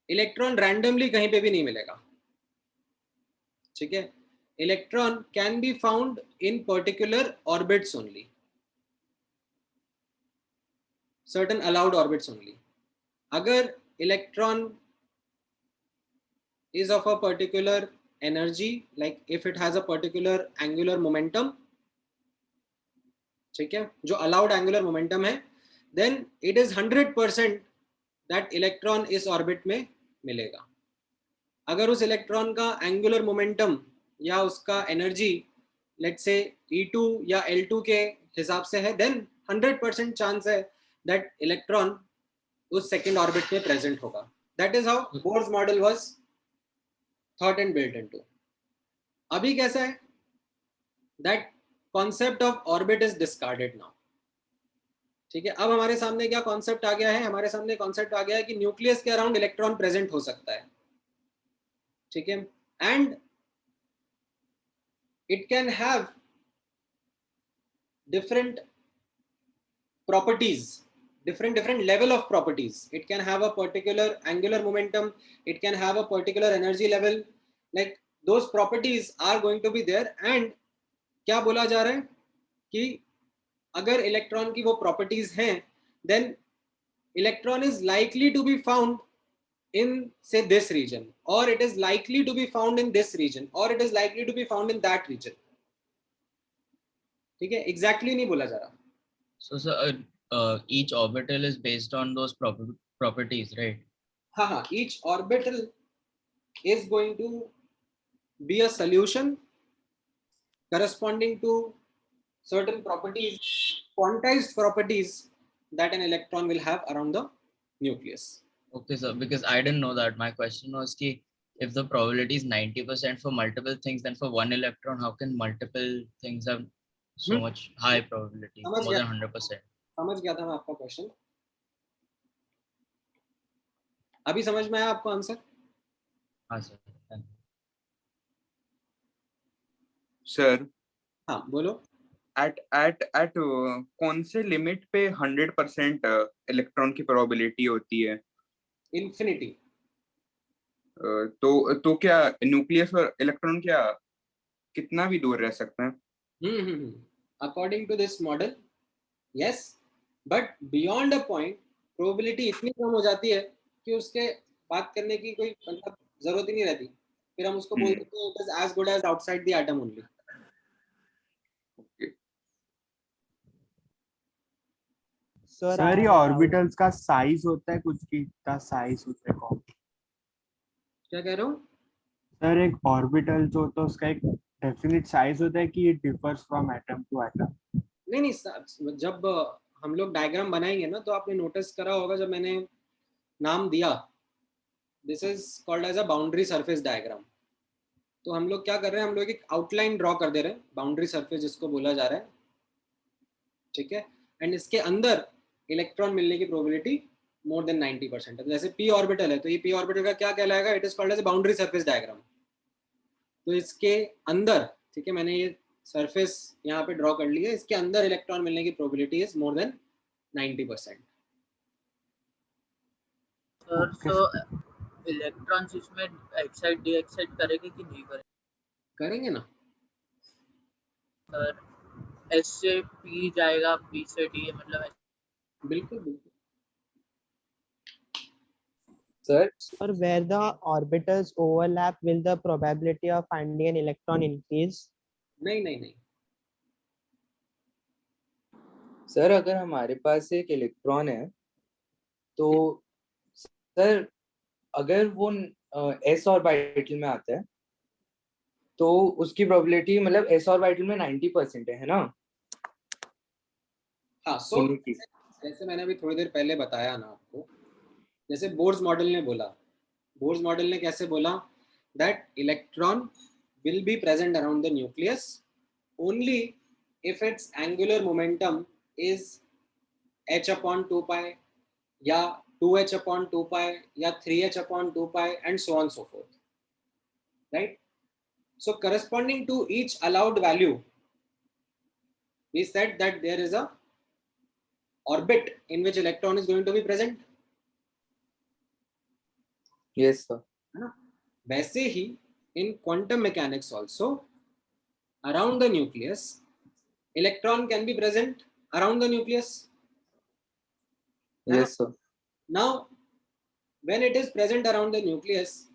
electron randomly कहीं पे भी नहीं मिलेगा, ठीक है. Electron can B found in particular orbits only, certain allowed orbits only. अगर electron is of a particular energy, like if it has a particular angular momentum, ठीक है, जो allowed angular momentum है, then it is 100% that electron इस orbit में मिलेगा. अगर उस इलेक्ट्रॉन का एंगुलर मोमेंटम या उसका एनर्जी लेट्स से E2 या L2 के हिसाब से है, देन 100% चांस है दैट इलेक्ट्रॉन उस सेकंड ऑर्बिट में प्रेजेंट होगा. That is how bourse model was thought and built into. अभी कैसा है? That concept of orbit is discarded now. ठीक है, अब हमारे सामने क्या कॉन्सेप्ट आ गया है? हमारे सामने कॉन्सेप्ट आ गया है कि न्यूक्लियस के अराउंड इलेक्ट्रॉन प्रेजेंट हो सकता है, ठीक है, and it can have different properties, different level of properties. It can have a particular angular momentum, it can have a particular energy level, like those properties are going to be there. And क्या बोला जा रहा है कि अगर electron की वो properties हैं, then electron is likely to be found in say this region, or it is likely to be found in this region, or it is likely to be found in that region. ठीक है, exactly नहीं बोला जा रहा. So each orbital is based on those properties, right? हाँ, each orbital is going to be a solution corresponding to certain properties, quantized properties that an electron will have around the nucleus. Okay, so because I didn't know that, my question was ki if the probability is 90% for multiple things, then for one electron, how can multiple things have so much high probability, more than 100%? समझ गया था मैं आपका question. अभी समझ में आया आपको आंसर? हाँ सर. सर हाँ बोलो. एट कौन से लिमिट पे 100% इलेक्ट्रॉन की प्रोबेबिलिटी होती है? इन्फिनिटी. तो क्या न्यूक्लियस और इलेक्ट्रॉन क्या कितना भी दूर रह सकते हैं? According to this model, yes, but beyond a point, probability इतनी कम हो जाती है कि उसके बात करने की कोई मतलब जरूरत ही नहीं रहती. फिर हम उसको बोल देते हैं it is as good as outside the atom only. Sir ये ऑर्बिटल्स का साइज होता है कुछ की, का साइज होता है कौन? क्या कह रहे हो? सर एक ऑर्बिटल जो तो उसका एक डेफिनेट साइज होता है कि it differs from atom to atom? नहीं, जब हम लोग डायग्राम बनाएंगे ना, तो आपने नोटिस करा होगा जब मैंने नाम दिया this is called as a boundary surface diagram, तो हम लोग क्या कर रहे हैं, हम लोग एक आउटलाइन ड्रॉ कर दे रहे हैं, बाउंड्री सरफेस जिसको बोला जा रहा है, ठीक है, एंड इसके अंदर इलेक्ट्रॉन मिलने की प्रोबेबिलिटी मोर देन 90% है. जैसे पी ऑर्बिटल है, तो ये पी ऑर्बिटल का क्या कहलाएगा? It is called as a boundary surface diagram. तो इसके अंदर, ठीक है, मैंने ये सरफेस यहाँ पे ड्रॉ कर लिया, इसके अंदर इलेक्ट्रॉन मिलने की probability is more than 90%. Sir तो इलेक्ट्रॉन्स इसमें एक्साइट डीएक्साइट करेंगे कि नहीं करेंगे? करेंगे ना सर. एस से पी जाएगा, पी से डी, मतलब बिल्कुल बिल्कुल. Sir, where the orbitals overlap, will the probability of finding an electron increase? नहीं. सर अगर हमारे पास एक इलेक्ट्रॉन है तो सर अगर वो एस ऑर्बिटल में आता है तो उसकी प्रोबेबिलिटी मतलब एस ऑर्बिटल में 90% है ना? हाँ, सो जैसे मैंने अभी थोड़ी देर पहले बताया ना आपको, जैसे बोर्स मॉडल ने बोला, बोर्स मॉडल ने कैसे बोला that electron will be present around the nucleus only if its angular momentum is h upon 2 pi, या 2h upon 2 pi, या 3h upon 2 pi, and so on and so forth. Right? So corresponding to each allowed value, we said that there is a orbit in which electron is going to be present. Yes, sir. वैसे ही in quantum mechanics also, around the nucleus, electron can be present around the nucleus. Yes, sir. Now, when it is present around the nucleus,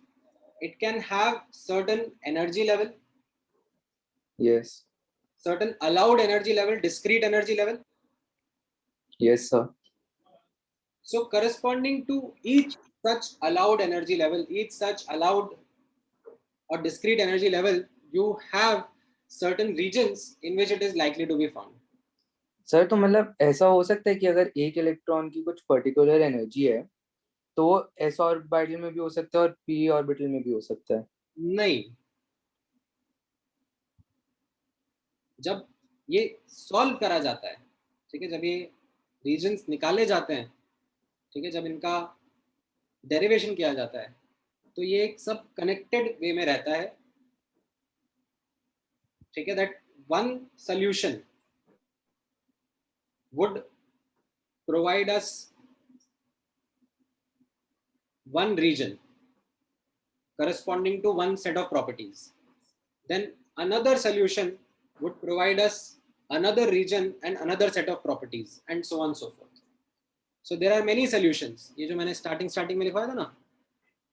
it can have certain energy level, Yes. certain allowed energy level, discrete energy level. Yes, sir. So corresponding to each such allowed energy level, each such allowed or discrete energy level, you have certain regions in which it is likely to be found. Sir तो मतलब ऐसा हो सकता है कि अगर एक electron की कुछ पर्टिकुलर एनर्जी है तो वो s ऑर्बिटल में भी हो सकता है और p ऑर्बिटल में भी हो सकता है? नहीं, जब ये सॉल्व करा जाता है, ठीक है, जब ये रीजन्स निकाले जाते हैं, ठीक है, जब इनका डेरिवेशन किया जाता है, तो ये एक सब कनेक्टेड वे में रहता है, ठीक है, that one solution would provide us one region corresponding to one set of properties. Then another solution would provide us another region and another set of properties, and so on and so forth. So there are many solutions. ये जो मैंने starting में लिखवाया था ना,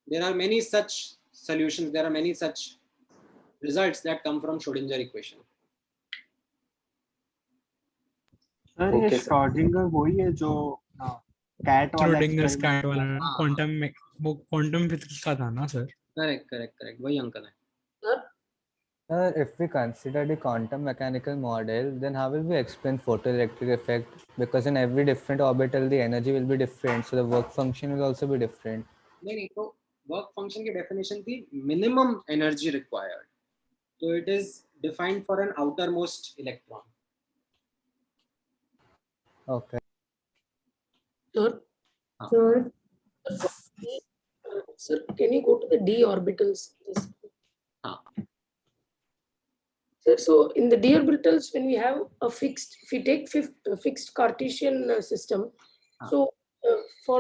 there are many such solutions, there are many such results that come from Schrodinger equation. Sir ये Schrodinger वही है जो कैट वाला श्रोडिंगर्स कैट वाला क्वांटम में वो क्वांटम फिजिक्स का था ना सर? करेक्ट वही अंकल है sir. If we consider the quantum mechanical model, then how will we explain photoelectric effect? Because in every different orbital, the energy will be different, so the work function will also be different. नहीं तो work function की definition थी minimum energy required, तो it is defined for an outermost electron. Okay. Sir. Sir. Sir, can you go to the d orbitals? Sir, so in the d orbitals, when we have a fixed, if we take fixed Cartesian system, so for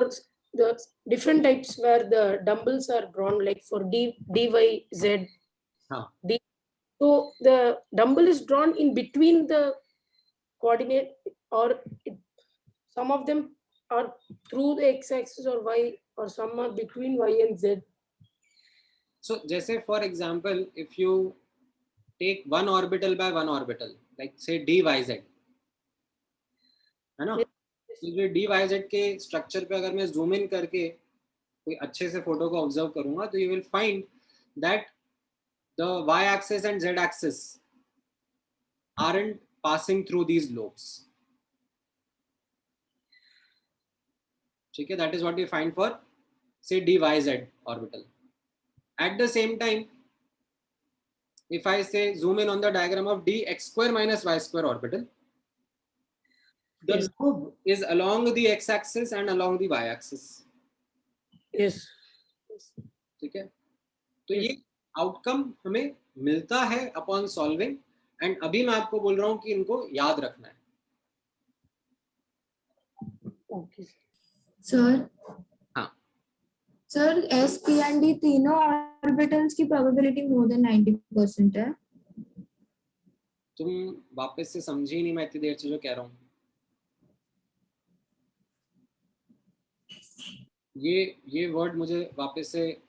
the different types where the dumbbells are drawn, like for d, y, z, d, so the dumbbell is drawn in between the coordinate, or some of them are through the x-axis or y, or some are between y and z. So जैसे for example, if you take one orbital by one orbital, like say dyz, है ना, तो जो dyz के structure पे अगर मैं zoom in करके कोई अच्छे से फोटो को ऑब्जर्व करूंगा, तो you will find that the y-axis and z-axis aren't passing through these lobes. ठीक है, that is what we find for say dyz orbital. At the same time, if I say zoom in on the diagram of dx square minus y square orbital, the lobe is along the x-axis and along the y-axis. Yes. ठीक है, तो ये outcome हमें मिलता है upon solving, and अभी मैं आपको बोल रहा हूँ कि इनको याद रखना है. Okay. सर. हाँ. Sir s, p and d तीनों ऑर्बिटल्स की प्रोबेबिलिटी मोर देन 90% है. तुम वापस से समझी ही नहीं मैं इतनी देर से जो कह रहा हूँ. ये वर्ड मुझे वापस से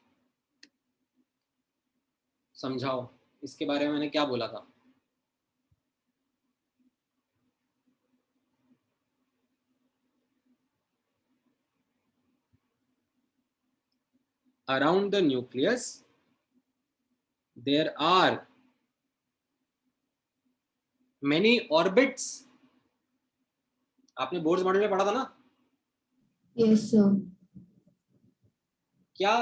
समझाओ, इसके बारे में मैंने क्या बोला था. Around the nucleus, there are many orbits. आपने बोर्ड्स मॉडल में पढ़ा था ना? Yes sir. क्या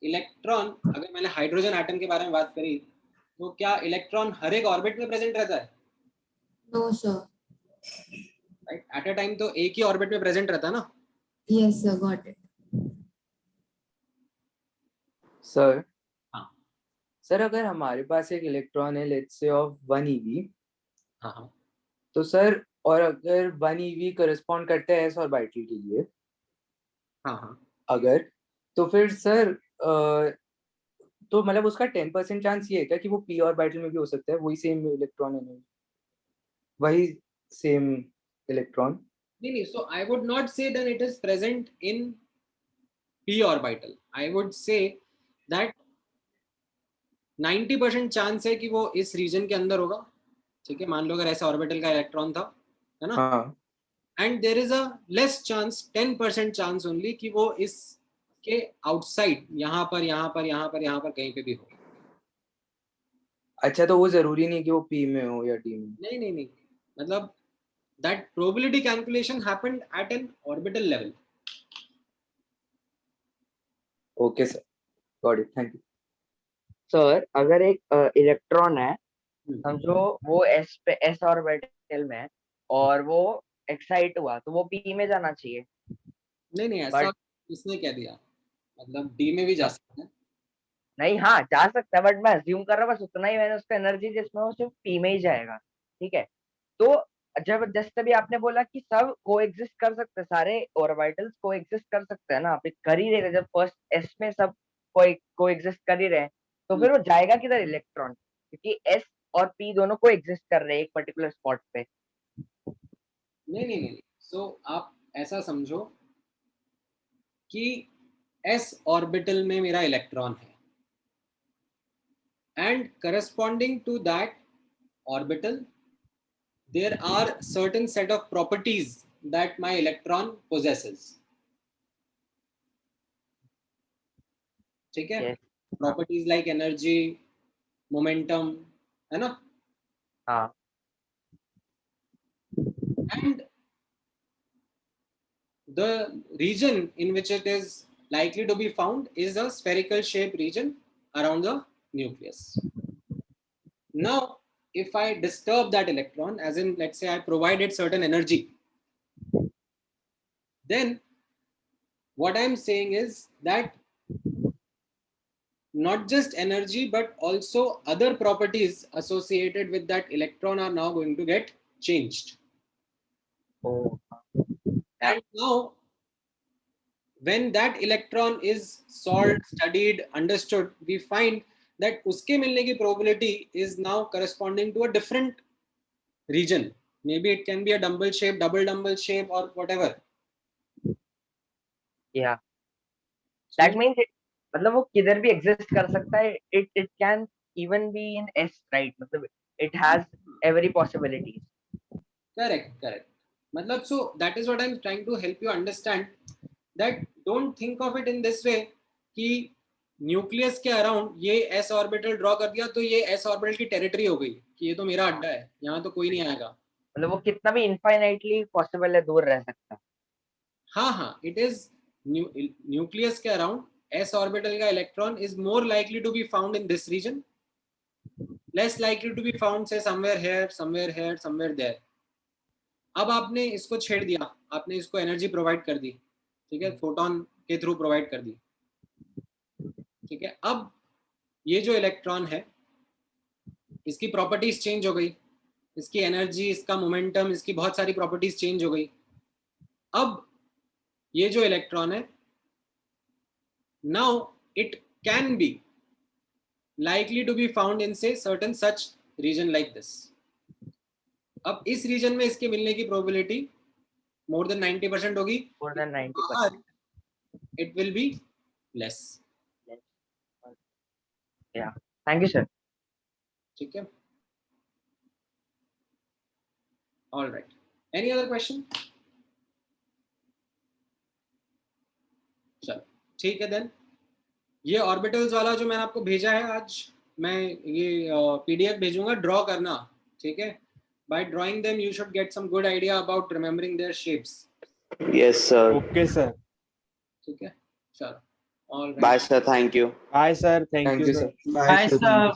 इलेक्ट्रॉन, अगर मैंने हाइड्रोजन एटम के बारे में बात करी, तो क्या इलेक्ट्रॉन हर एक ऑर्बिट में प्रेजेंट रहता है? No, sir. Right, at a time तो एक ही ऑर्बिट में प्रेजेंट रहता है ना? Yes, sir. Got it. Sir हाँ सर अगर हमारे पास एक इलेक्ट्रॉन है लेट्स से ऑफ 1 eV, हाँ हाँ तो सर और अगर 1 eV करस्पॉन्ड करता है s ऑर्बिटल के लिए, हाँ हाँ अगर, तो फिर सर तो मतलब उसका 10% चांस ये है क्या कि वो p ऑर्बिटल में भी हो सकता है, वही सेम इलेक्ट्रॉन है, वही सेम इलेक्ट्रॉन? नहीं नहीं, so I would not say that it is present in p orbital. I would say that 90% chance है कि वो इस रीजन के अंदर होगा, ठीक है, मान लो अगर ऐसा ऑर्बिटल का इलेक्ट्रॉन था, है ना? हाँ। And there is a less chance, 10% chance only कि वो इस के आउटसाइड यहाँ पर यहाँ पर यहाँ पर यहाँ पर कहीं पे भी हो। अच्छा, तो वो जरूरी नहीं कि वो p में हो या d में? नहीं नहीं नहीं, मतलब that probability calculation happened at an orbital level. Okay sir, got it, thank you. Sir अगर एक इलेक्ट्रॉन है, समझो वो एस पे एस ऑर्बिटल में है और वो एक्साइट हुआ, तो वो पी में जाना चाहिए? नहीं नहीं, ऐसा इसने क्या दिया, मतलब डी में भी जा सकता है। नहीं, हाँ जा सकता है, बट मैं अज्यूम कर रहा हूँ बस उतना ही मैंने उसका एनर्जी जिसमें वो सिर्फ पी में ही जाएगा, ठीक है? तो जब जैसे भी आपने बोला कि सब कोएग्जिस्ट कर सकते हैं, सारे ऑर्बिटल्स कोएग्जिस्ट कर सकते हैं ना, आप कर ही रहे, जब फर्स्ट एस में सब कोएग्जिस्ट कर ही रहे हैं, तो फिर वो जाएगा किधर इलेक्ट्रॉन? क्योंकि एस और पी दोनों कोएग्जिस्ट कर रहे हैं एक पर्टिकुलर स्पॉट पे। नहीं नहीं नहीं, सो आप ऐसा समझो कि एस ऑर्बिटल में मेरा इलेक्ट्रॉन है, and corresponding to that orbital there are certain set of properties that my electron possesses. ठीक है? Properties like energy, momentum, है ना? हाँ। And the region in which it is likely to be found is a spherical shaped region around the nucleus. Now, if I disturb that electron, as in let's say I provided certain energy, then what I'm saying is that not just energy but also other properties associated with that electron are now going to get changed. Oh. And now when that electron is solved, studied, understood, we find that uske milne ki probability is now corresponding to a different region. Maybe it can be a dumbbell shape, double dumbbell shape, or whatever. Yeah. That means मतलब वो किधर भी exist कर सकता है, it can even be in S, right? मतलब it has every possibilities. Correct. मतलब so that is what I'm trying to help you understand, that don't think of it in this way कि nucleus के around ये S orbital draw कर दिया तो ये S orbital की टेरिटरी हो गई कि ये तो मेरा अड्डा है, यहाँ तो कोई नहीं आएगा। मतलब वो कितना भी इनफाइनाइटली पॉसिबल है दूर रह सकता है। हाँ, इट इज न्यूक्लियस के अराउंड एस ऑर्बिटल का electron is more likely to be found in this region, less likely to be found say somewhere here, somewhere here, somewhere there. अब आपने इसको छेड़ दिया, आपने इसको एनर्जी प्रोवाइड कर दी, ठीक है, फोटोन के थ्रू प्रोवाइड कर दी, ठीक है। अब ये जो इलेक्ट्रॉन है इसकी प्रॉपर्टीज चेंज हो गई, इसकी एनर्जी, इसका मोमेंटम, इसकी बहुत सारी प्रॉपर्टीज चेंज हो गई। अब ये जो इलेक्ट्रॉन है, now it can be likely to be found in say certain such region like this. अब इस रीजन में इसके मिलने की प्रोबेबिलिटी मोर देन 90% होगी, more than 90%. It will be less. Yeah, thank you sir. ठीक है, all right, any other question? चलो ठीक है, देन ये ऑर्बिटल्स वाला जो मैंने आपको भेजा है आज, मैं ये पीडीएफ भेजूंगा, ड्रॉ करना, ठीक है। By drawing them you should get some good idea about remembering their shapes. Yes sir. Okay sir. ठीक है, चलो। All right. Bye, sir. Thank you. Bye, sir. Thank you, sir. Bye, sir.